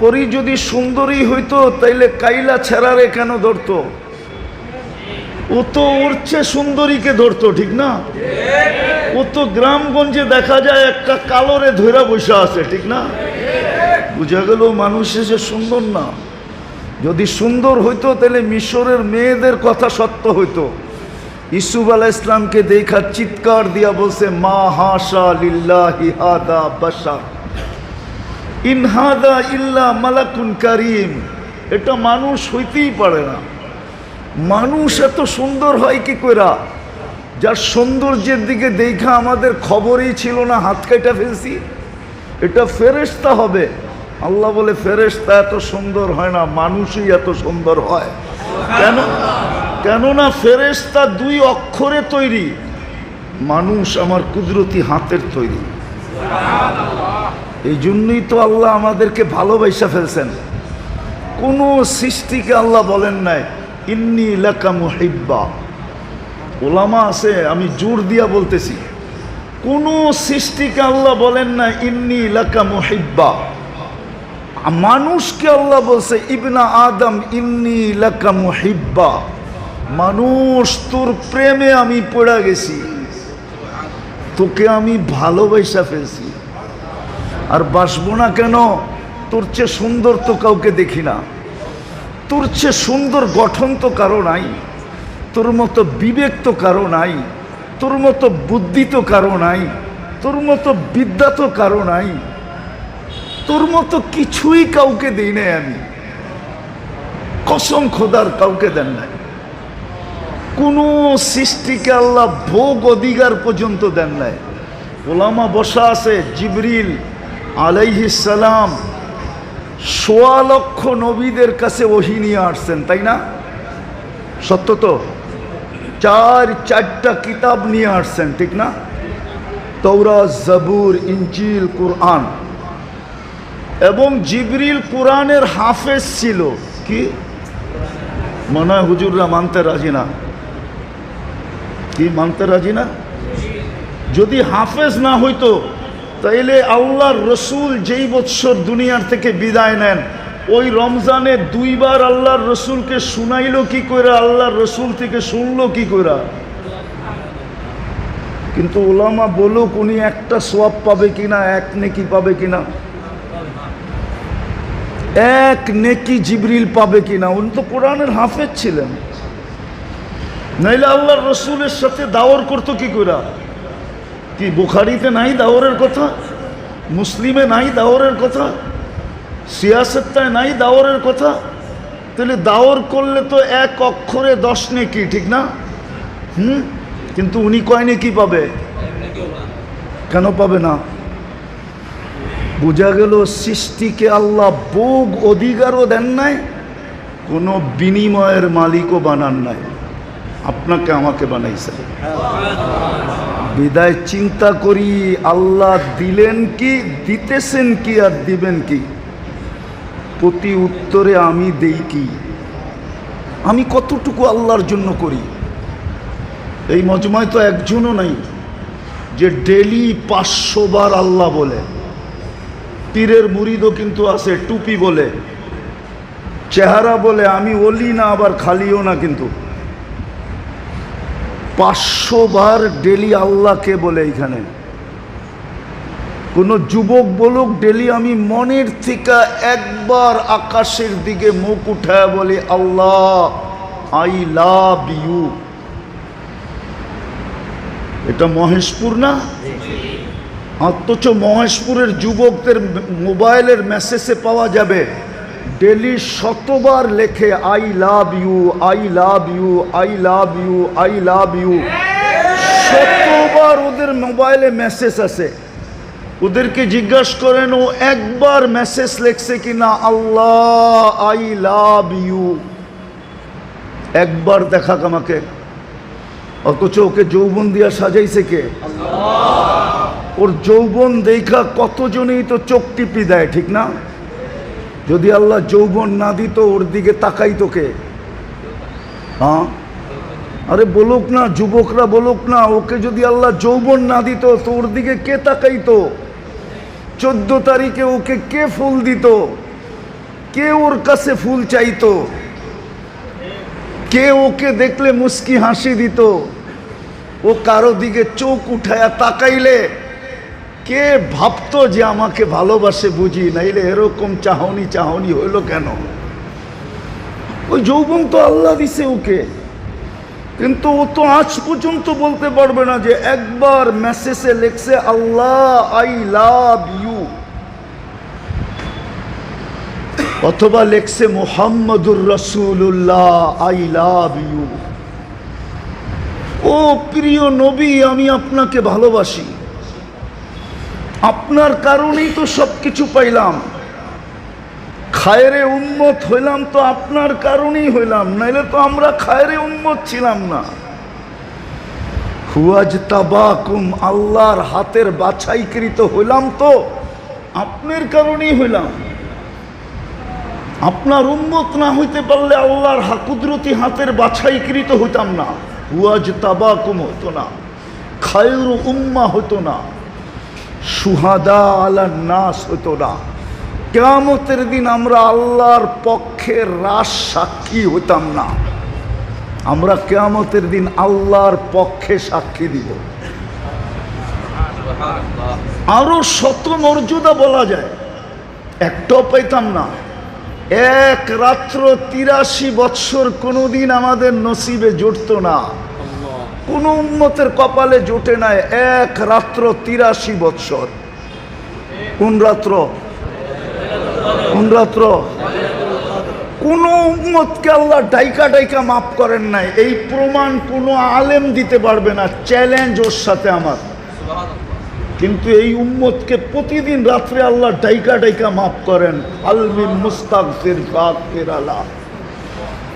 পরী যদি সুন্দরী হইতো তাইলে কাইলা ছেড়ারে কেন ধরতো? ও তো ওর চেয়ে সুন্দরীকে ধরতো, ঠিক না? ও তো গ্রামগঞ্জে দেখা যায় একটা কালোরে ধইরা বসে আছে, ঠিক না? বুঝা গেল মানুষ এসে সুন্দর না। যদি সুন্দর হইতো তাহলে মিশরের মেয়েদের কথা সত্য হইতো। ইউসুফ আলাইহিস ইসলামকে দেখা চিৎকার দিয়া বলছে মা হাশা লিল্লাহি হাদা বাশার ইন হাদা ইল্লা মালাকুন কারীম, এটা মানুষ হইতেই পারে না। মানুষ এত সুন্দর হয় কি কইরা? যার সৌন্দর্যের দিকে দেখা আমাদের খবরই ছিল না, হাত কাটা ফেলছি। এটা ফেরেশতা হবে। আল্লাহ বলে ফেরেশতা এত সুন্দর হয় না, মানুষই এত সুন্দর হয়। কেন? কেননা ফেরেশতা 2 অক্ষরে তৈরি, মানুষ আমার কুদরতি হাতের তৈরি। এই জন্যই তো আল্লাহ আমাদেরকে ভালোবাসা ফেলছেন। কোনো সৃষ্টিকে আল্লাহ বলেন নাই ইন্নী লাকা মুহিব্বা। ওলামা আছে, আমি জোর দিয়া বলতেছি, কোনো সৃষ্টিকে আল্লাহ বলেন না ইন্নী লাকা মুহিব্বা। মানুষকে আল্লাহ বলছে ইবনা আদম ইন্নী লাকা মুহিব্বা, মানুষ তোর প্রেমে আমি পড়ে গেছি, তোকে আমি ভালোবাসা ফেলছি। আর বাসবো না কেন? তোর চেয়ে সুন্দর তো কাউকে দেখি না, তোর চেয়ে সুন্দর গঠন তো কারো নাই, তোর মতো বিবেক তো কারো নাই, তোর মতো বুদ্ধি তো কারো নাই, তোর মতো বিদ্যা তো কারো নাই, তোর মতো কিছুই কাউকে দিই নাই আমি। কসম খোদার কাউকে দেন নাই। কোনো সৃষ্টিকে আল্লাহ ভোগ অধিকার পর্যন্ত দেন নাই। ওলামা বসা আছে, জিবরিল আলাইহিস সালাম 1.25 লক্ষ নবীদের কাছে ওহী নিয়ে আসছেন, তাই না? সত্য তো? 4টা কিতাব নিয়ে আসছেন, ঠিক না? তৌরাত, জাবুর, ইনজিল, কুরআন। এবং জিবরিল কুরআনের হাফেজ ছিল। কি মনে হয় হুজুররা মানতে রাজি না? কি মানতে রাজি না? যদি হাফেজ না হইতো তাইলে আল্লাহর রসুল যেই বৎসর দুনিয়ার থেকে বিদায় নেন, ওই রমজানে 2 বার আল্লাহর রসুলকে শুনাইলো কি কইরা, আল্লাহর রসুল থেকে শুনলো কি কইরা? কিন্তু ওলামা বলুক উনি একটা সওয়াব পাবে কিনা, 1 নেকি পাবে কিনা, 1 নেকি জিবরিল পাবে কিনা? উনি তো কোরআনের হাফেজ ছিলেন, নাইলে আল্লাহর রসুলের সাথে দাওয়ার করতো কি কইরা? কি বুখারীতে নাই দাওয়ারের কথা? মুসলিমে নাই দাওয়ারের কথা? সিয়াসতটায় নাই দাওয়ারের কথা? তাহলে দাওয়ার করলে তো 1 অক্ষরে 10 নেকি, ঠিক না? কিন্তু উনি কয় নেকি পাবে? কেন পাবে না? বোঝা গেল সৃষ্টিকে আল্লাহ ভোগ অধিকারও দেন নাই, কোনো বিনিময়ের মালিকও বানান নাই। আপনাকে আমাকে বানাইছে। বিদায় চিন্তা করি আল্লাহ দিলেন কি, দিতেছেন কি, আর দিবেন কি? প্রতি উত্তরে আমি দেই কি? আমি কতটুকু আল্লাহর জন্য করি? এই মজমায় তো একজনও নাই যে ডেলি 500 বার আল্লাহ বলে। পীরের মুরিদও কিন্তু আছে, টুপি বলে, চেহারা বলে আমি ওলি না আবার খালিও না, কিন্তু 500 বার ডেলি আল্লাহকে বলে। এইখানে কোনো যুবক বলুক ডেলি আমি মনের থেকে একবার আকাশের দিকে মুখ উঠায় বলি আল্লাহ আই লাভ ইউ। এটা মহেশপুর না? অথচ মহেশপুরের যুবকদের মোবাইলের মেসেজে পাওয়া যাবে ডেলি 100 বার লেখে I love you, I love you, I love you, I love you. শতবার ওদের মোবাইলে মেসেজ আছে, ওদেরকে জিজ্ঞাসা করেন ও একবার মেসেজ লেখছে কিনা আল্লাহ আই লাভ ইউ, একবার দেখাক আমাকে। অথচ ওকে যৌবন দিয়া সাজাইছে কে? ওর যৌবন দেখা কতজনই তো চোখ টিপি দেয়, ঠিক না? যদি আল্লাহ যৌবন না দিত ওর দিকে তাকাইতো কে? হ্যাঁ, আরে বলুক না, যুবকরা বলুক না, ওকে যদি আল্লাহ যৌবন না দিত তো ওর দিকে কে তাকাইতো? 14 তারিখে ওকে কে ফুল দিত? কে ওর কাছে ফুল চাইতো? কে ওকে দেখলে মুস্কি হাসি দিত? ও কারো দিকে চোখ উঠায়া তাকাইলে কে ভাবতো যে আমাকে ভালোবাসে বুঝি, নাইলে এরকম চাহনি চাহনি হইল কেন? ওই যৌবন তো আল্লাহ দিছে ওকে, কিন্তু ও তো আজ পর্যন্ত বলতে পারবে না যে একবার মেসেজে লেখছে আল্লাহ আই লাভ ইউ, অথবা লেখছে মুহাম্মাদুর রাসূলুল্লাহ আই লাভ ইউ। ও প্রিয় নবী, আমি আপনাকে ভালোবাসি, আপনার কারণেই তো সবকিছু পাইলাম, খায়রে উম্মত হইলাম তো আপনার কারণেই হইলাম, নাইলে তো আমরা খায়রে উম্মত ছিলাম না। হুয়াজতাবাকুম, আল্লাহর হাতের বাছাইকৃত হইলাম তো আপনার কারণেই হইলাম। আপনার উম্মত না হইতে পারলে আল্লাহর কুদরতি হাতের বাছাইকৃত হইতাম না, হুয়াজতাবাকুম হতো না, খায়রু উম্মাহ হতো না, শুহাদা আলান নাস হতো না। কিয়ামতের দিন আমরা আল্লাহর পক্ষে রাস সাক্ষী হইতাম না, আমরা কিয়ামতের দিন আল্লাহর পক্ষে সাক্ষী দিব। আরো শত মর্যাদা বলা যায়, একটাও পাইতাম না। এক রাত্র 83 বৎসর কোনোদিন আমাদের নসিবে জুটতো না, কোন উম্মতের কপালে জোটে নাই এক রাত্র 83 বৎসর। কোন রাত্র? কোন রাত্র? কোন উম্মতকে আল্লাহ ডাইকা ডাইকা মাফ করেন নাই, এই প্রমাণ কোনো আলেম দিতে পারবে না, চ্যালেঞ্জ ওর সাথে আমার। কিন্তু এই উম্মতকে প্রতিদিন রাত্রে আল্লাহ ডাইকা ডাইকা মাফ করেন। আলমিন মুস্তাগফির ফাগফির আলা,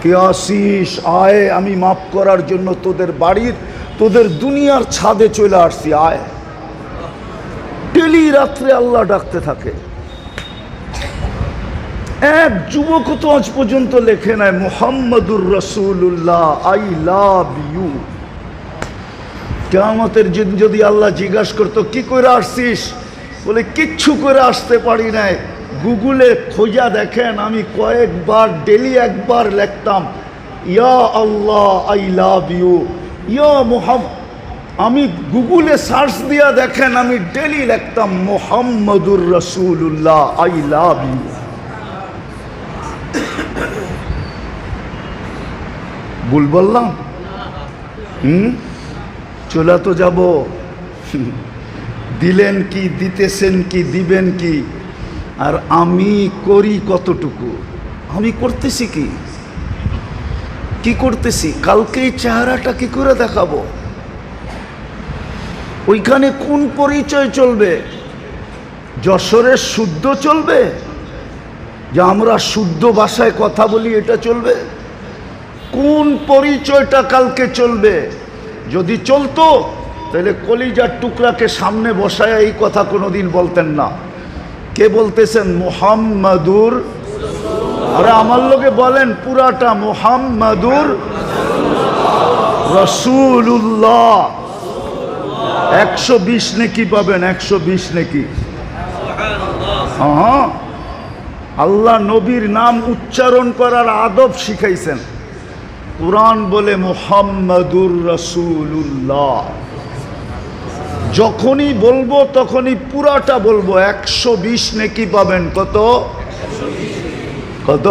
কে আসিস আয়, আমি মাফ করার জন্য তোদের বাড়ির তোদের দুনিয়ার ছাদে চলে আসছি, আয়। ডেলি রাত্রে আল্লাহ ডাকতে থাকে। এক যুবক তো আজ পর্যন্ত লেখে নাই মুহাম্মাদুর রাসূলুল্লাহ আই লাভ ইউ। কিয়ামতের দিন যদি আল্লাহ জিজ্ঞাসা করতো কি করে আসছিস, বলে কিচ্ছু করে আসতে পারি নাই, গুগলে খোঁজা দেখেন আমি কয়েকবার ডেলি একবার লিখতাম ইয়া আল্লাহ আই লাভ ইউ, ইয়া মুহাম্মদ। আমি গুগলে সার্চ দিয়া দেখেন আমি ডেলি লিখতাম মুহাম্মাদুর রাসূলুল্লাহ আই লাভ ইউ। ভুল বললাম? চলে তো যাব। দিলেন কি, দিতেছেন কি, দিবেন কি, আর আমি করি কতটুকু? আমি করতেছি কি, কি করতেছি? কালকে এই চেহারাটা কি করে দেখাবো? ওইখানে কোন পরিচয় চলবে? যশোরের শুদ্ধ চলবে, যে আমরা শুদ্ধ ভাষায় কথা বলি এটা চলবে? কোন পরিচয়টা কালকে চলবে? যদি চলতো তাহলে কলিজার টুকরাকে সামনে বসায় এই কথা কোনোদিন বলতেন না। কে বলতেছেন? মুহাম্মাদুর, আরে আমার লোকে বলেন পুরাটা, মুহাম্মাদুর রাসূলুল্লাহ। 120 নেকি পাবেন, 120 নেকি। হ্যাঁ, আল্লাহ নবীর নাম উচ্চারণ করার আদব শিখাইছেন। কুরআন বলে মুহাম্মাদুর রাসূলুল্লাহ। যখনই বলবো তখনই পুরাটা বলবো, 120 নেকি পাবেন। কত? কত?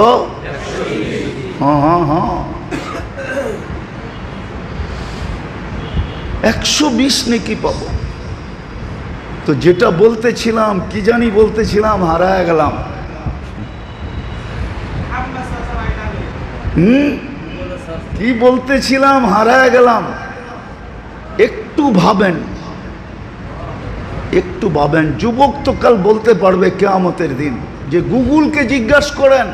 হ্যাঁ হ্যাঁ হ্যাঁ, 120 নেকি পাবো। তো যেটা বলতেছিলাম, কি জানি বলতেছিলাম, হারায় গেলাম। কি বলতেছিলাম, হারায় গেলাম। একটু একটু ভাবেন, একটু ভাবেন। যুবক তো কাল বলতে পারবে কিয়ামতের দিন যে গুগলকে জিজ্ঞাসা করেন,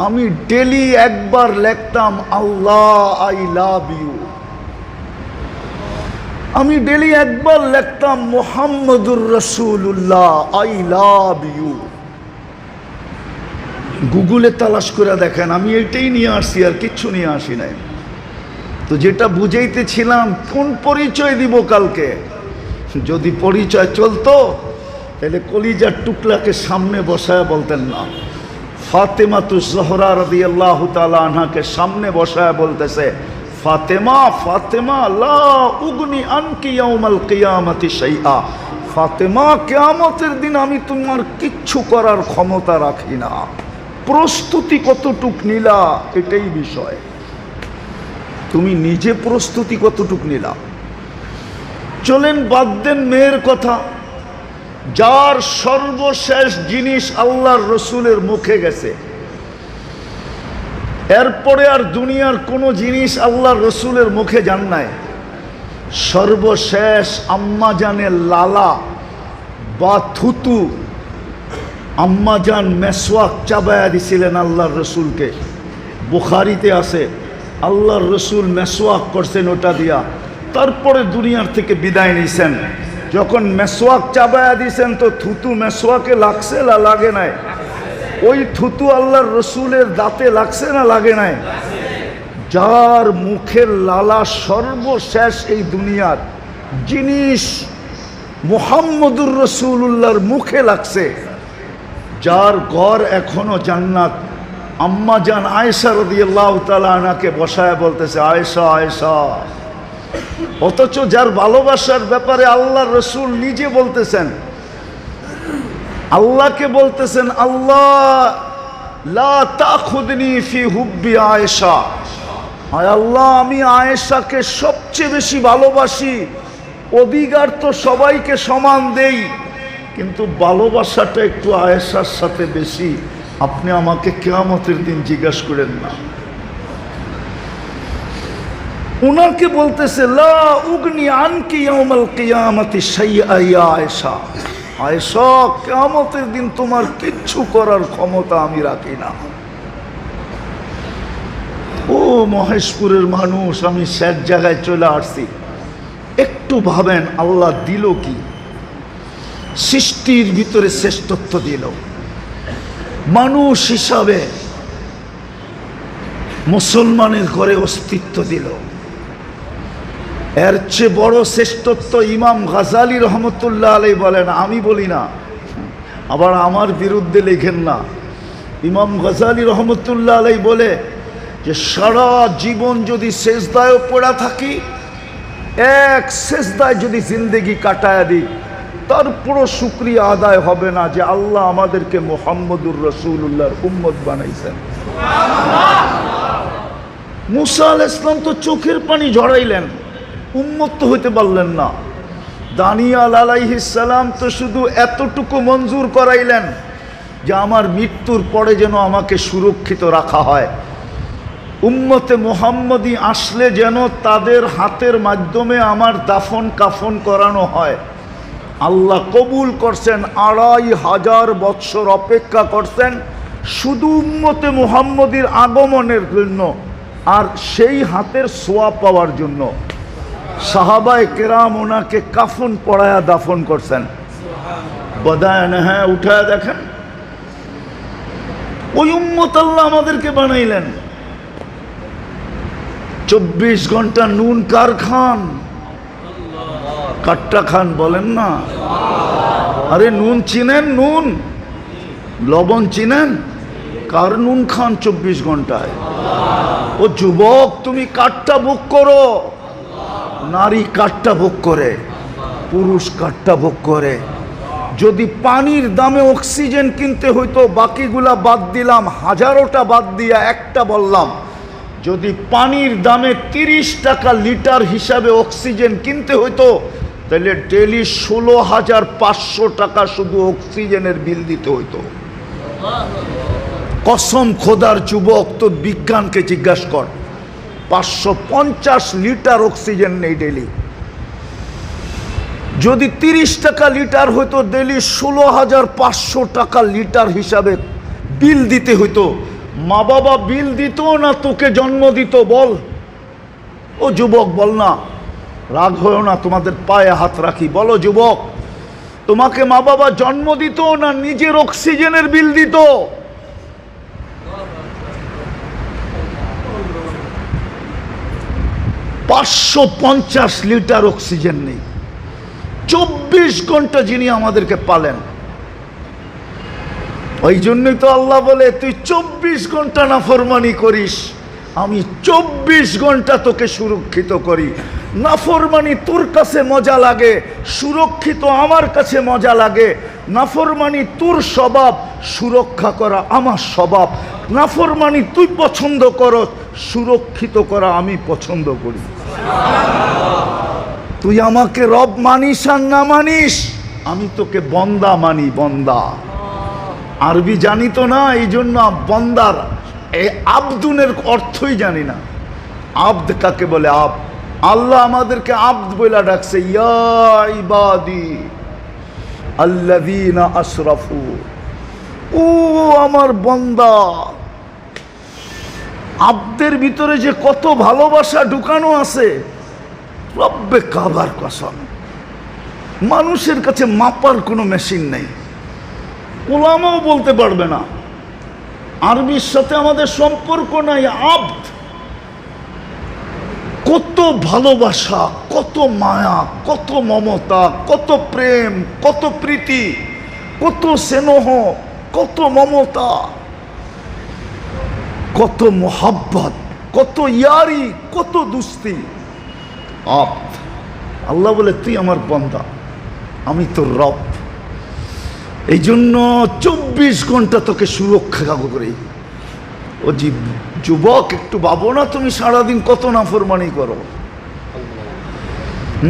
আমি ডেলি একবার লিখতাম আল্লাহ আই লাভ ইউ, আমি ডেলি একবার লিখতাম মুহাম্মদুর রাসূলুল্লাহ আই লাভ ইউ। গুগলে তালাশ করে দেখেন, আমি এটাই নিয়ে আসছি, আর কিচ্ছু নিয়ে আসি নাই। তো যেটা বুঝাইতেছিলাম, কোন পরিচয় দিব কালকে? যদি পরিচয় চলতো তাহলে কলিজার টুকলাকে সামনে বসায় বলতেন না। ফাতেমাতুজ জহরা রাদিয়াল্লাহু তাআলা আনহাকে সামনে বসায় বলতেছে, ফাতেমা ফাতেমা লা উগনি আনকি ইয়াউমাল কিয়ামাতি শাইআ, ফাতেমা কিয়ামতের দিন আমি তোমার কিচ্ছু করার ক্ষমতা রাখি না। প্রস্তুতি কতটুক নিলা এটাই বিষয়। তুমি নিজে প্রস্তুতি কতটুক নিলা? চলেন বাদ দেন মেয়ের কথা, যার সর্বশেষ জিনিস আল্লাহর রসুলের মুখে গেছে, এরপরে আর দুনিয়ার কোনো জিনিস আল্লাহর রসুলের মুখে যান নাই। সর্বশেষ আম্মাজানের লালা বা থুতু, আম্মাজান মেসওয়াক চাবায়া দিছিলেন আল্লাহর রসুলকে। বুখারিতে আছে আল্লাহর রসুল মেসওয়াক করছেন ওটা দিয়া, তারপরে দুনিয়ার থেকে বিদায় নিছেন। যখন মেসওয়াক চাবায়া দিছেন তো থুতু মেসওয়াকে লাগছে না লাগে নাই? ওই থুতু আল্লাহর রসুলের দাঁতে লাগছে না লাগে নাই? যার মুখের লালা সর্বশেষ এই দুনিয়ার জিনিস মুহাম্মদুর রাসূলুল্লাহর মুখে লাগছে, যার ঘর এখনো জান্নাত, আম্মা জান আয়েশা রাদিয়াল্লাহু তাআলা আনহাকে বসায় বলতেছে, আয়েশা আয়েশা। অথচ যার ভালোবাসার ব্যাপারে আল্লাহর রসুল নিজে বলতেছেন, আল্লাহকে বলতেছেন, আল্লাহ লা তাখুদনি ফি হুব্বি আয়েশা, আয় আল্লাহ আমি আয়েশাকে সবচেয়ে বেশি ভালোবাসি, অধিকার তো সবাইকে সমান দেই, কিন্তু ভালোবাসাটা একটু আয়েশার সাথে বেশি। আপনি আমাকে কিয়ামতের দিন জিজ্ঞাসা করেন না। উনাকে বলতেছে, লা উগনি আনকি ইয়াউমাল কিয়ামতি শাইআ ইয়া আয়েশা, আয়েশা কিয়ামতের দিন তোমার কিচ্ছু করার ক্ষমতা আমি রাখি না। ও মহেশপুরের মানুষ, আমি শেষ জায়গায় চলে আসছি। একটু ভাবেন আল্লাহ দিল কি? সৃষ্টির ভিতরে শ্রেষ্ঠত্ব দিল, মানুষ হিসাবে মুসলমানের ঘরে অস্তিত্ব দিল। এর চেয়ে বড় শ্রেষ্ঠত্ব ইমাম গাজালি রহমতুল্লাহ আলাইহি বলেন, আমি বলি না, আবার আমার বিরুদ্ধে লেখেন না। ইমাম গাজালি রহমতুল্লাহ আলাইহি বলে যে সারা জীবন যদি সেজদায় পড়া থাকি, এক সেজদায় যদি জিন্দেগি কাটায় দিই, তারপরও শুকরিয়া আদায় হবে না যে আল্লাহ আমাদেরকে মুহাম্মদুর রাসূলুল্লাহর উম্মত বানাইছেন। মুসা আলাইহিস সালাম তো চোখের পানি ঝরাইলেন, উম্মত তো হইতে পারলেন না। দানিয়াল আলাইহিস সালাম তো শুধু এতটুকু মঞ্জুর করাইলেন যে আমার মৃত্যুর পরে যেন আমাকে সুরক্ষিত রাখা হয়, উম্মতে মুহাম্মদী আসলে যেন তাদের হাতের মাধ্যমে আমার দাফন কাফন করানো হয়। আল্লাহ কবুল করছেন, ২৫০০ বৎসর অপেক্ষা করছেন শুধু উম্মতে মুহাম্মদীর আগমনের জন্য আর সেই হাতের ছোঁয়া পাওয়ার জন্য। সাহাবায়ে কেরাম ওনাকে কাফন পরায়া দাফন করছেন। বদায়ন, হ্যাঁ উঠায় দেখেন, ওই উম্মত আল্লাহ আমাদেরকে বানাইলেন। ২৪ ঘন্টা নুন কার খান? কাট্টা খান বলেন না? আরে নুন চিনেন? নুন লবণ চিনেন? কার নুন খান ২৪ ঘন্টায়? ও যুবক, তুমি কাঠটা ভোগ করো। নারী কাঠটা ভোগ করে, পুরুষ কাঠটা ভোগ করে। যদি পানির দামে অক্সিজেন কিনতে হইতো, বাকিগুলা বাদ দিলাম, ১০০০টা বাদ দিয়া একটা বললাম, যদি পানির দামে ৩০ টাকা লিটার হিসাবে অক্সিজেন কিনতে হইতো, তাহলে ডেলি ১৬,৫০০ টাকা শুধু অক্সিজেনের বিল দিতে হইতো। কসম খোদার যুবক, তো বিজ্ঞানকে জিজ্ঞাসা কর, ৫৫০ লিটার অক্সিজেন নেই ডেলি। যদি 30 টাকা লিটার হইতো, ডেলি 16,500 টাকা লিটার হিসাবে বিল দিতে হইতো। মা বাবা বিল দিত না তোকে জন্ম দিত? বল ও যুবক, বল না, রাগ হয়েও না, তোমাদের পায়ে হাত রাখি, বলো যুবক, তোমাকে মা বাবা জন্ম দিত না নিজের অক্সিজেনের বিল দিত? 550 লিটার অক্সিজেন নেই, 24 ঘন্টা যিনি আমাদেরকে পালেন। ওই জন্যই তো আল্লাহ বলে, তুই 24 ঘন্টা নাফরমানি করিস, আমি 24 ঘন্টা তোকে সুরক্ষিত করি। নাফরমানি তোর কাছে মজা লাগে, সুরক্ষিত আমার কাছে মজা লাগে। নাফরমানি তোর স্বভাব, সুরক্ষা করা আমার স্বভাব। নাফরমানি তুই পছন্দ কর, সুরক্ষিত করা আমি পছন্দ করি। তুই আমাকে রব মানিস আর না মানিস, আমি তোকে বন্দা মানি, বন্দা। আরবি জানি তো না, এই জন্য বন্দার এই আবদুনের অর্থই জানি না। আব্দ কাকে বলে? আল্লাহ আমাদেরকে আব্দ বলে ডাকছে, ইয়া ইবাদি আল্লাযীনা আসরাফু, ও আমার বন্দা। আব্দের ভিতরে যে কত ভালোবাসা ঢুকানো আছে, রব্বে কাবার কসম, মানুষের কাছে মাপার কোনো মেশিন নেই, ওলামাও বলতে পারবে না। আরবির সাথে আমাদের সম্পর্ক নাই। আব্দ, কত ভালোবাসা, কত মায়া, কত মমতা, কত প্রেম, কত প্রীতি, কত স্নেহ, কত মমতা, কত মোহাব্বত, কত ইয়ারি, কত দুস্তি। আব্দ। আল্লাহ বলে, তুই আমার বান্দা, আমি তোর রব। এই জন্য 24 ঘন্টা তোকে সুরক্ষা করি। ও যুবক, একটু ভাবো না, তুমি সারাদিন কত নাফরমানি করো।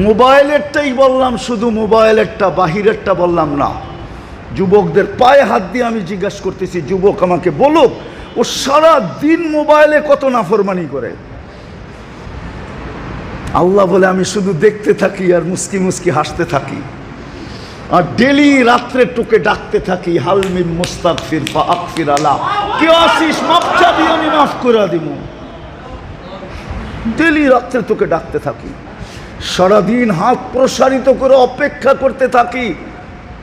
মোবাইলেরটাই বললাম, শুধু মোবাইলেরটা, বাহিরেরটা বললাম না। যুবকদের পায়ে হাত দিয়ে আমি জিজ্ঞাসা করতেছি, যুবক আমাকে বলো, ও সারা দিন মোবাইলে কত নাফরমানি করে? আল্লাহ বলে, আমি শুধু দেখতে থাকি আর মুস্কি মুস্কি হাসতে থাকি, আর ডেলি রাত্রে তোকে ডাকতে থাকি, হালমিন মুস্তাগফির ফাগফির আলা, কেউ আসিস মাফ চাবি, আমি মাফ করে দিব। ডেলি রাত্রে তোকে ডাকতে থাকি, সারাদিন হাত প্রসারিত করে অপেক্ষা করতে থাকি।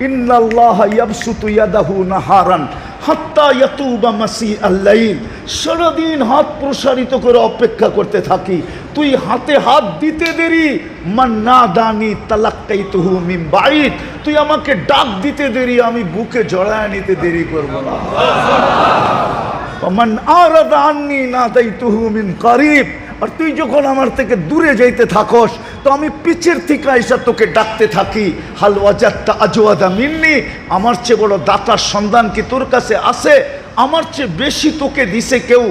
ইন্নাল্লাহা ইয়াবসুতু ইয়াদাহু নাহারান হাত্তা ইয়াতুবা মাসিআল লাইল, সারাদিন হাত প্রসারিত করে অপেক্ষা করতে থাকি। তুই হাতে হাত দিতে দেরি, মান নাদানি তালাক্কাইতুহু মিন বাঈদ, তুই আমাকে ডাক দিতে দেরি, আমি বুকে জড়ায় নিতে দেরি করব না। মান আরাদা আন্নী নাদাইতুহু মিন কারীব, আর তুই যখন আমার থেকে দূরে যাইতে থাকস, তো আমি পিছের থেকে আইসা তোকে ডাকতে থাকি। হাল ওয়াজাদতা আজওয়াদা মিন্নি, আমার চেয়ে বড় দাতার সন্ধান কি তোর কাছে আছে? আমার চেয়ে বেশি তোকে দিছে কেউ,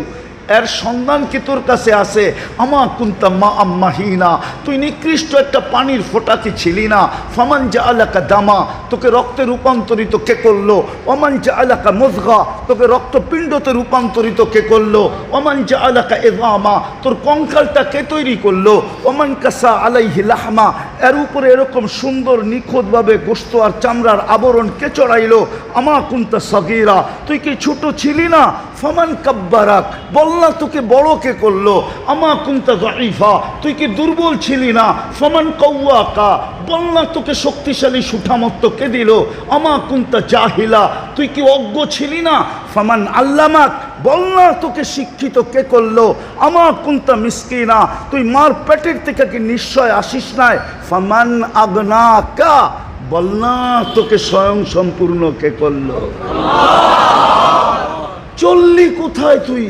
এর সন্ধান কি তোর কাছে আছে? আমা কুনতা মা আম্মাহিনা, তুই নিকৃষ্ট একটা পানির ফোঁটা কি ছিলি না? ফামান জাআলাকা দামা, তোকে রক্তে রূপান্তরিত কে করলো? ওমান জাআলাকা মুযগা, তোকে রক্তপিণ্ডতে রূপান্তরিত কে করলো? ওমান জাআলাকা ইযামা, তোর কঙ্কালটা কে তৈরি করলো? ওমান কাসা আলাইহি লাহমা, এর উপরে এরকম সুন্দর নিখুঁতভাবে গোশত আর চামড়ার আবরণ কে চড়াইলো? আমা কুনতা সাগীরা, তুই কি ছোট ছিলি না? ফামান কাব্বারাক, বল না তোকে বড় কে করলো? আমা কুনতা যায়ীফা, তুই কি দুর্বল ছিলি না? ফামান কাওয়াকা, বল না তোকে শক্তিশালী সুঠামত্ব কে দিল? আমা কুনতা জাহিলা, তুই কি অজ্ঞ ছিলি না? ফামান আল্লামাক, বল না তোকে শিক্ষিত কে করলো? আমা কুনতা মিসকিনা, তুই মার পেটের থেকে কি নিশ্চয় আসিস নাই? ফামান আগনাকা, বল না তোকে স্বয়ং সম্পূর্ণ কে করলো? চললি কোথায় তুই?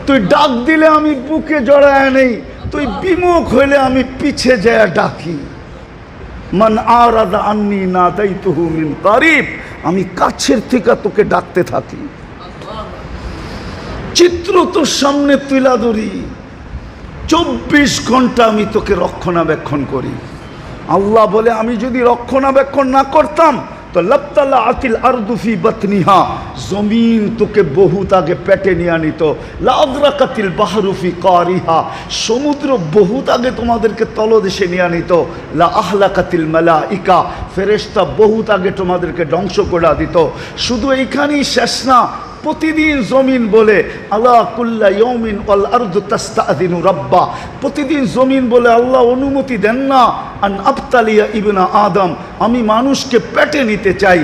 তুই ডাক দিলে আমি বুকে জড়ায় নেই, তুই বিমুখ হইলে আমি পিছে যায় ডাকি। মান আরাদা আন্নী নাদাইতুহু মিন কারীব, আমি কাছের থেকে তোকে ডাকতে থাকি। চিত্র তোর সামনে তুলা ধরি, 24 ঘন্টা আমি তোকে রক্ষণাবেক্ষণ করি। আল্লাহ বলে, আমি যদি রক্ষণাবেক্ষণ না করতাম তো লাবতালাআতিল আরদু ফি বাতনিহা, জমিন তোকে বহুত আগে পেটে নিয়ে আনিত। লাআগরাকাতিল বাহরু ফি কারিহা, সমুদ্র বহুত আগে তোমাদেরকে তলদেশে নিয়ে আনিত। লা আহলাকাতিল মালাইকা, ফেরেশতা বহুত আগে তোমাদেরকে ধ্বংস করে দিত। শুধু এইখানেই শেষ না, প্রতিদিন জমিন বলে আলা কুল্লা ইয়াউমিন ওয়াল আরদু তাস্তাযিনু রাব্বা, প্রতিদিন জমিন বলে আল্লাহ অনুমতি দেন না আন আবতালিয়া ইবনা আদম, আমি মানুষকে পেটে নিতে চাই।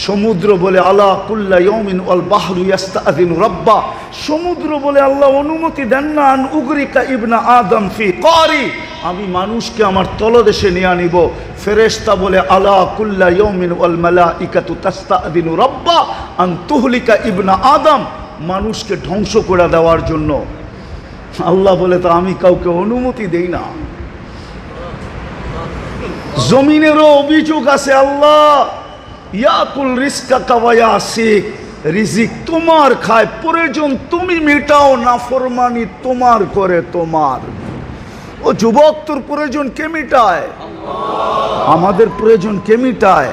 সমুদ্র বলে আলা কুল্লা ইয়াউমিন ওয়াল বাহরু ইয়াস্তাযিনু রাব্বা, সমুদ্র বলে আল্লাহ অনুমতি দেন না আন উগরিকা ইবনা আদম ফি কারি, আমি মানুষকে আমার তলদেশে নিয়ে আনিব। ফেরেশতা বলে আলা কুল্লা ইয়াউমিন ওয়াল মালাইকাতু তাস্তাযিনু রাব্বা আন তুহলিকা ইবনা আদম, মানুষকে ধ্বংস করে দেওয়ার জন্য। আল্লাহ বলে তো আমি কাউকে অনুমতি দেই না। জমিনেরও অভিযোগ আছে, আল্লাহ ইয়াকুল রিজকাকা ওয়া ইয়াসিক, রিজিক তোমার খায়, প্রয়োজন তুমি মেটাও, নাফরমানি তোমার করে তোমার। ও যুবক, তোর প্রয়োজন কে মিটায়? আমাদের প্রয়োজন কে মিটায়?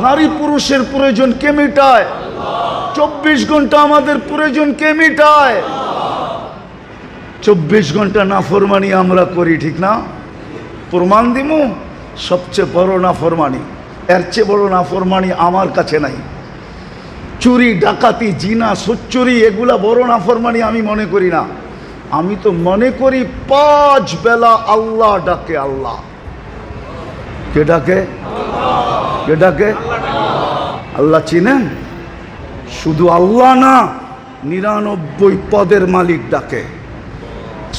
নারী পুরুষের প্রয়োজন কে মিটায়? 24 ঘন্টা আমাদের প্রয়োজন কে মিটায়? 24 ঘন্টা নাফরমানি আমরা করি, ঠিক না? প্রমাণ দিমু, সবচেয়ে বড় নাফরমানি, এর চেয়ে বড় নাফরমানি আমার কাছে নাই। চুরি, ডাকাতি, জিনা, সুচ্চুরি, এগুলা বড় নাফরমানি আমি মনে করি না। আমি তো মনে করি 5 বেলা আল্লাহ ডাকে। আল্লাহ কে ডাকে? কে ডাকে? আল্লাহ চিনেন? শুধু আল্লাহ না, 99 পদের মালিক ডাকে।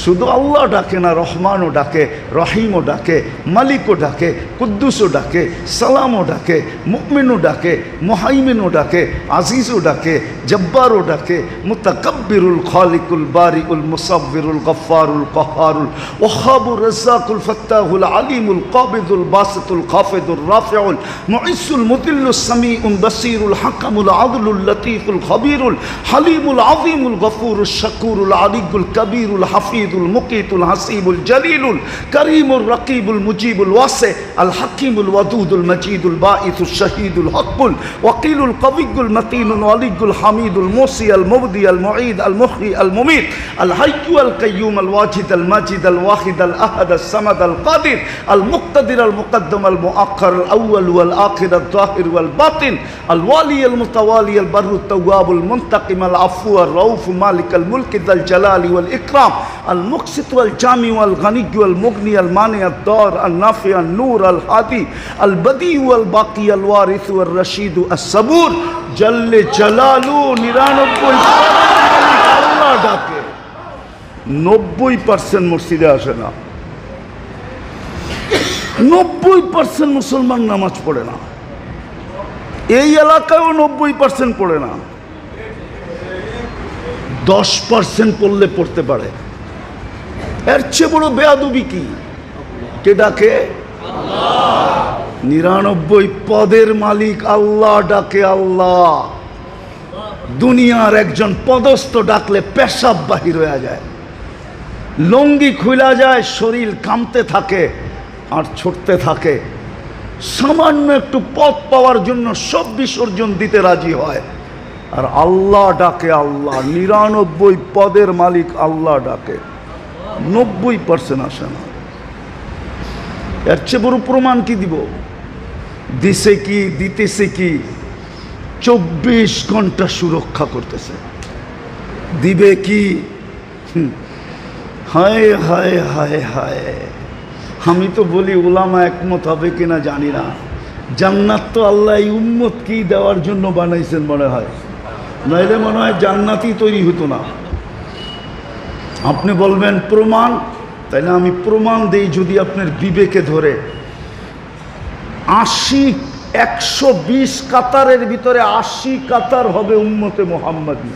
শুধু আল্লাহ ডাকে না, রহমানও ডাকে, রহিমও ডাকে, মালিকও ডাকে, কুদ্দুসও ডাকে, সালামও ডাকে, মুমিনও ডাকে, মুহাইমিনও ডাকে, আজিজও ডাকে, জব্বারও ডাকে, মুতাকাব্বিরুল খালিকুল বারিউল মুসাব্বিরুল গফফারুল কাহ্হারুল ওয়াহাবুর রাজ্জাকুল ফাত্তাহুল আলিমুল কাবিদুল বাসিতুল খাফিদুর রাফিউল মুইসুল মুদিল্লুস সামিউল বাসিরুল হাকামুল আদলুল লতীফুল খবীরুল হালিমুল আযীমুল গফুরুশ শাকুরুল আলিয়ুল কবীরুল হাফিজুল মুকিতুল হাসিবুল জলিলুল করিমুর রকিবুল মুজিবুল ওয়াসি আল হাকিমুল ওয়াদুদুল মজিদুল বাঈসুশ শহীদুল হকুল ওয়াকিলুল কবিয়ুল মতিনুল ওয়ালিয়ুল হামিদুল মুসি আল মুবদি আল মুঈদ আল মুহয়ি আল মুমীত আল হাইয়্যু আল কাইয়্যুম আল ওয়াজিদ আল মাজিদ আল ওয়াহিদ আল আহাদ আল সামাদ আল কাদির আল মুক্তাদির আল মুকদ্দম আল মুআক্খার আল আউয়াল ওয়াল আখির আল যাহির ওয়াল বাতিন আল ওয়ালি আল মুতাওয়ালি আল বাররু তাওয়াবুল মুনতাকিম আল আফু আর রাউফ মালিক আল মুলক যাল জালালি ওয়াল ইকরাম আল মুকসিত ওয়াল জামি ওয়াল গনি ওয়াল মুগনি আল মানি আল দার আল নাফি আল নূর আল হাদি আল বদি ওয়াল বাকি আল ওয়ারিস ওয়াল রশিদ আস সাবুর জল্লে জালালু 99 আল্লাহ ডাকে। 90% মসজিদে আসে না, 90% মুসলমান নামাজ পড়ে না, এই এলাকায়ও 90% পড়ে না, 10% পড়লে পড়তে পারে। এর চেয়ে বড় বেয়াদবি কি? কে ডাকে? 99 পদের মালিক আল্লাহ ডাকে। আল্লাহ দুনিয়ার একজন পদস্থ ডাকলে পেশাব বাহির হয়ে যায়, লঙ্গি খুলা যায়, শরীর কামতে থাকে আর ছুটতে থাকে, সামান্য একটু পথ পাওয়ার জন্য সব বিসর্জন দিতে রাজি হয়। আর আল্লাহ ডাকে। আল্লাহ 99 পদের মালিক আল্লাহ ডাকে, 90% আসে না। এর চেয়ে বড় প্রমাণ কি দিব? দিছে কি, দিতেছে কি? 24 ঘন্টা সুরক্ষা করতেছে। দিবে কি? হায় হায় হায় হায়। আমি তো বলি উলামা একমত হবে কিনা জানি না। জান্নাত তো আল্লাহ এই উম্মত কি দেওয়ার জন্য বানাইছেন মনে হয়, নইলে মনে হয় জান্নাতই তৈরি হতো না। আপনি বলবেন প্রমাণ, তাইলে আমি প্রমাণ দেই। যদি আপনার বিবেকে ধরে 120 কাতারের ভিতরে 80 কাতার হবে উম্মতে মুহাম্মাদী।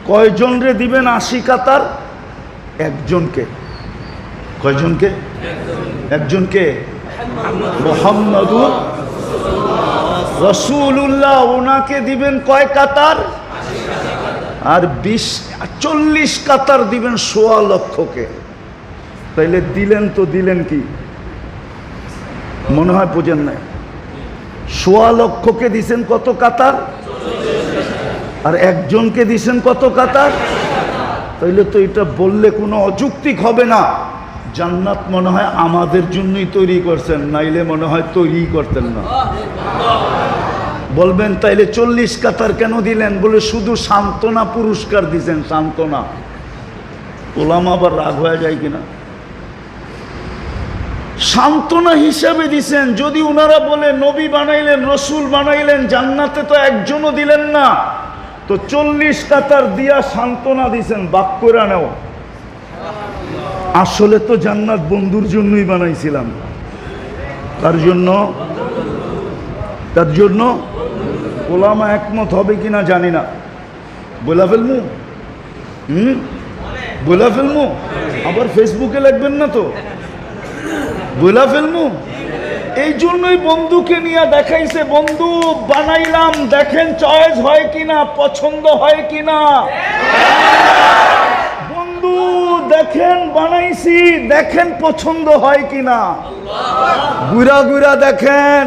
কয়জন রে দিবেন 80 কাতার? একজনকে। কয়জনকে? একজনকে। মুহাম্মাদুর রাসূলুল্লাহ, ওনাকে দিবেন কয় কাতার? আর 40 কাতার দিবেন 1.25 , 1.25 লক্ষকে। তাইলে দিলেন তো দিলেন কি? 120 কাতারের ভিতরে 80 কাতার হবে উম্মতে মুহাম্মাদী। কয়জন রে দিবেন 80 কাতার? একজনকে। কয়জনকে? মুহাম্মাদুর রাসূলুল্লাহ, ওনাকে দিবেন কয় কাতার? আর 40 কাতার দিবেন 1.25 লক্ষকে। তাইলে দিলেন তো দিলেন কি? মনে হয় বোঝেন নাই। ১.৫ লক্ষকে দিছেন কত কাতার, আর একজনকে দিছেন কত কাতার। তাইলে তো এটা বললে কোনো অযৌক্তিক হবে না। জান্নাত মনে হয় আমাদের জন্যই তৈরি করছেন, নাইলে মনে হয় তৈরি করতেন না। বলবেন তাইলে ৪০ কাতার কেন দিলেন? বলে শুধু সান্ত্বনা পুরস্কার দিছেন, সান্ত্বনা। ওলামা আবার রাগ হয়ে যায় কিনা? সান্ত্বনা হিসাবে দিছেন। যদি ওনারা বলে নবী বানাইলেন, রসুল বানাইলেন, জান্নাতে তো একজনও দিলেন না, তো ৪০ কাতার দিয়া সান্ত্বনা দিছেন, বাক করে নেও। আসলে তো জান্নাত বন্ধুর জন্যই বানাইছিলাম। তার জন্য ওলামা একমত হবে কিনা জানি না। বলা ফেলমু, বলা ফেলমু, আবার ফেসবুকে লিখবেন না তো। বলা ফেলমু। এই জন্যই বন্ধুকে নিয়ে দেখাইছে, বন্ধু বানাইলাম, দেখেন চয়েস হয় কিনা, পছন্দ হয় কিনা। বন্ধু দেখেন বানাইছি, দেখেন পছন্দ হয় কিনা। ঘুরা ঘুরা দেখেন।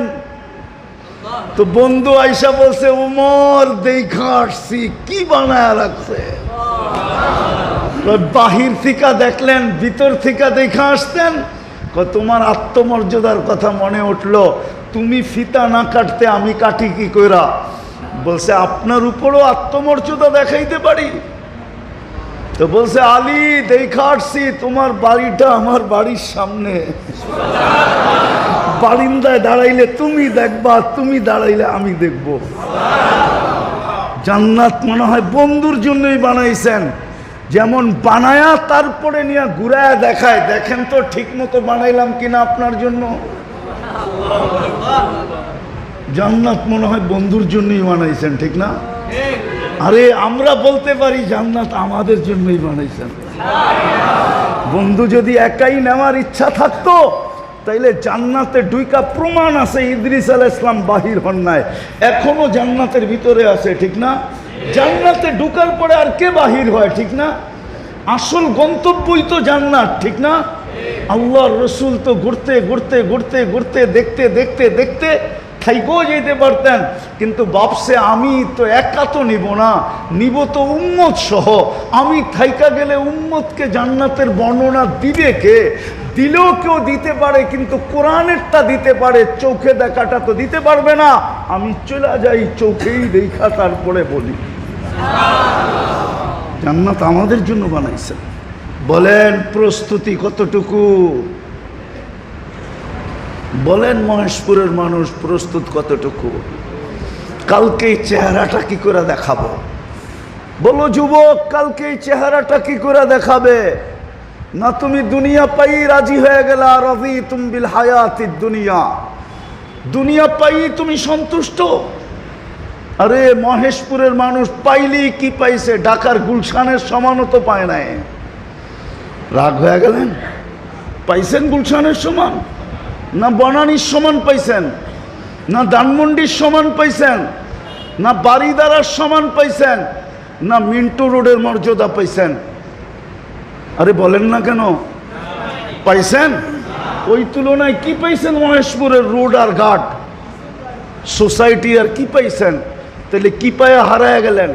তো বন্ধু আইসা বলছে, উমর দেখা আসছি, কি বানায় রাখছে। বাহির থেকে দেখলেন, ভিতর থেকে দেখা আসতেন। তোমার আত্মমর্যাদার কথা মনে উঠলো, তুমি ফিতা না কাটতে আমি কাটি কি কইরা। বলছে আপনার উপরও আত্মমর্যাদা দেখাইতে পারি। তো বলছে আলী দেখা আসছি, তোমার বাড়িটা আমার বাড়ির সামনে, বারিন্দায় দাঁড়াইলে তুমি দেখবা, তুমি দাঁড়াইলে আমি দেখব। জান্নাত মনে হয় বন্ধুর জন্যই বানাইছেন। যেমন বানায়া তারপরে নিয়ে ঘুরায়া দেখায়, দেখেন তো ঠিক মতো বানাইলাম কিনা আপনার জন্য। জান্নাত মনে হয় বন্ধুর জন্যই বানাইছেন, ঠিক না? আরে আমরা বলতে পারি জান্নাত আমাদের জন্যই বানাইছেন। বন্ধু যদি একাই নেওয়ার ইচ্ছা থাকতো, তাইলে জান্নাতে দুইটা প্রমাণ আছে, ইদ্রিস আলাইহিস সালাম বাহির হন নাই, এখনো জান্নাতের ভিতরে আছে, ঠিক না? জান্নাতে ঢুকার পরে আর কে বাহির হয়, ঠিক না? আসল গন্তব্যই তো জান্নাত, ঠিক না? আল্লাহর রসুল তো ঘুরতে ঘুরতে ঘুরতে ঘুরতে দেখতে দেখতে দেখতে থাইকেও যেতে পারতেন, কিন্তু ভাবছে আমি তো একা তো নিব না, নিব তো উম্মত সহ। আমি থাইকা গেলে উম্মতকে জান্নাতের বর্ণনা দিবে কে? দিলেও কেউ দিতে পারে, কিন্তু কোরআনেরটা দিতে পারে, চোখে দেখাটা তো দিতে পারবে না। আমি চলে যাই, চোখেই দেখা তারপরে বলি। জান্নাত আমাদের জন্য বানাইছেন। বলেন প্রস্তুতি কতটুকু? বলেন মহেশপুরের মানুষ প্রস্তুত কতটুকু? কালকে চেহারাটা কি করে দেখাবো? বলো যুবক, কালকে চেহারাটা কি করে দেখাবে? না তুমি দুনিয়া পাই রাজি হয়ে গেলা, রাযীতুম বিল হায়াতিদ দুনিয়া, দুনিয়া পাই তুমি সন্তুষ্ট। আরে মহেশপুরের মানুষ পাইলি কি পাইছে? ঢাকার গুলশানের সমানও তো পায় নাই। রাগ হয়ে গেলেন? পাইছেন গুলশানের সমান? না বনানীর সমান পাইছেন? না ধানমন্ডির সমান পাইছেন? না বাড়িদারার সমান পাইছেন? না মিন্টু রোডের মর্যাদা পাইছেন? আরে বলেন না কেন? পাইছেন? ওই তুলনায় কি পাইছেন? মহেশপুরের রোড আর ঘাট, সোসাইটি আর কি পাইছেন? তাহলে কি পায়া হারায় গেলেন?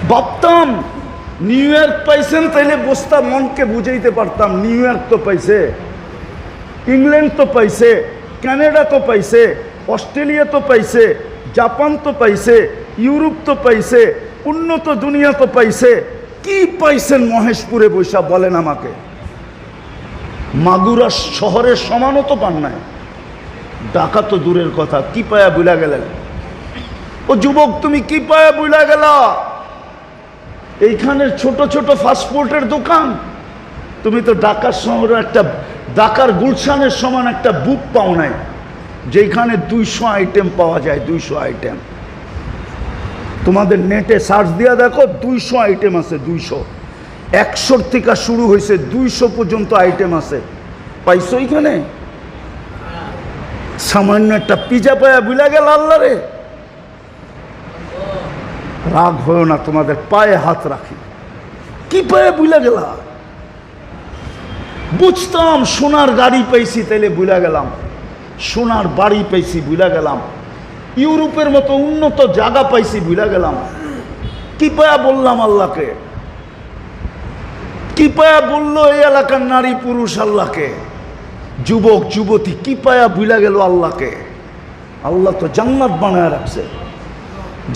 ভাবতাম নিউ ইয়র্ক পাইছেন, তাইলে বসতাম, মনকে বুঝাইতে পারতাম নিউ ইয়র্ক তো পাইছে, ইংল্যান্ড তো পাইছে, কানাডা তো পাইছে, অস্ট্রেলিয়া তো পাইছে, জাপান তো পাইছে, ইউরোপ তো পাইছে, উন্নত দুনিয়া তো পাইছে। কি পাইছেন মহেশপুরে বৈশা বলেন আমাকে? মাগুরা শহরের সমানও তো পান নাই, ঢাকা তো দূরের কথা। কি পায়া বুলা গেলেন? ও যুবক তুমি কি পায়া বুলা গেল? এইখানে ছোট ছোট ফাস্টফুডের দোকান, তুমি তো ঢাকার শহরে একটা, ঢাকার গুলশানের সমান একটা বুক পাও নাই, যেখানে 200 আইটেম পাওয়া যায়। 200 আইটেম তোমাদের নেটে সার্চ দিয়া দেখো, 200 আইটেম আছে। 200, 100 থেকে শুরু হয়েছে, 200 পর্যন্ত আইটেম আছে। পাইছো এখানে? সামান্য একটা পিজা পায়া বুলা গেল আল্লাহ রে। রাগ হয়েও না, তোমাদের পায়ে হাত রাখি। কি পায়ে বুলা গেলা? বুঝতাম সোনার গাড়ি পাইছি, তাইলে ভুলা গেলাম। সোনার বাড়ি পাইছি, ভুলা গেলাম। ইউরোপের মতো উন্নত জায়গা পাইছি, ভুলা গেলাম। কি পায়া বললাম আল্লাহকে? কি পায়া বললো এই এলাকার নারী পুরুষ আল্লাহকে? যুবক যুবতী কি পায়া ভুলা গেল আল্লাহকে? আল্লাহ তো জান্নাত বানায় রাখছে,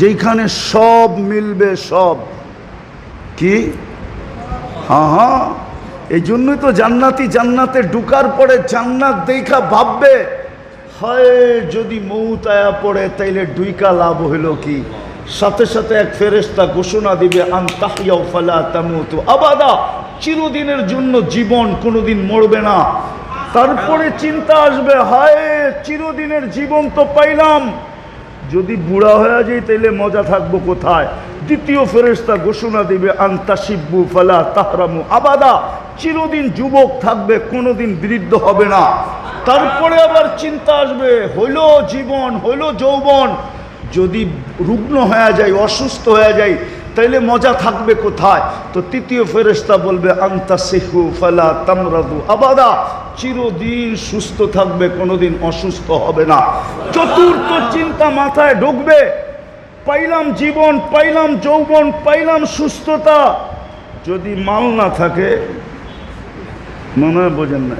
যেখানে সব মিলবে, সব। কি? হ্যাঁ, এই জন্যই তো জান্নাতি জান্নাতে ঢুকার পরে জান্নাত দেখা ভাববে, হায় যদি মৌত আয়া পড়ে তাইলে ডুইকা লাভ হইল কি? সাথে সাথে এক ফেরেশতা ঘোষণা দিবে, আন তাহইয়াউ ফালা তামুতু আবাদা, চিরদিনের জন্য জীবন, কোনোদিন মরবে না। তারপরে চিন্তা আসবে, হায় চিরদিনের জীবন তো পাইলাম, যদি বুড়া হয়ে যাই তাইলে মজা থাকবো কোথায়? দ্বিতীয় ফেরেশতা ঘোষণা দিবে, আন তাশিব্বু ফালা তাহরামু আবাদা, চিরদিন যুবক থাকবে, কোনোদিন বৃদ্ধ হবে না। তারপরে আবার চিন্তা আসবে, হইল জীবন, হইল যৌবন, যদি রুগ্ন হয়ে যায়, অসুস্থ হয়ে যায়, তাইলে মজা থাকবে কোথায়? তো তৃতীয় ফেরেশতা বলবে, আনতা সিহু ফালা তামরাদু আবাদা, চিরদিন সুস্থ থাকবে, কোনোদিন অসুস্থ হবে না। চতুর্থ চিন্তা মাথায় ঢুকবে, পাইলাম জীবন, পাইলাম যৌবন, পাইলাম সুস্থতা, যদি মাল না থাকে, মনে হয় বোঝেন না,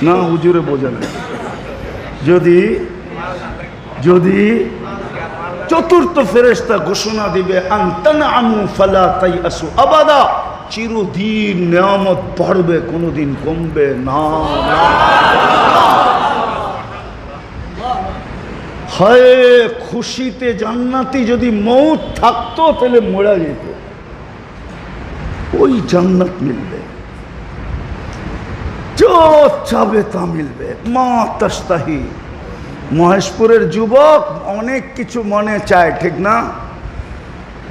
না হুজুরে বোঝেন না, যদি চতুর্থ ফেরেশতা ঘোষণা দিবে, আনতানআমু ফালা তাইয়াসু আবাদা, চিরদিন নিয়ামত বাড়বে, কোনোদিন কমবে না। হায় খুশিতে জান্নাতি যদি মৌত থাকতো তাহলে মরা যেত, ওই জান্নাত মিলবে, যা চাবে তা মিলবে। মা তাস্তাহি, মহেশপুরের যুবক অনেক কিছু মনে চায়, ঠিক না?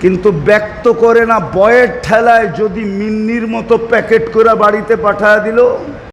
কিন্তু ব্যক্ত করে না, বয়ের ঠেলায় যদি মিন্নির মতো প্যাকেট করে বাড়িতে পাঠায় দিল,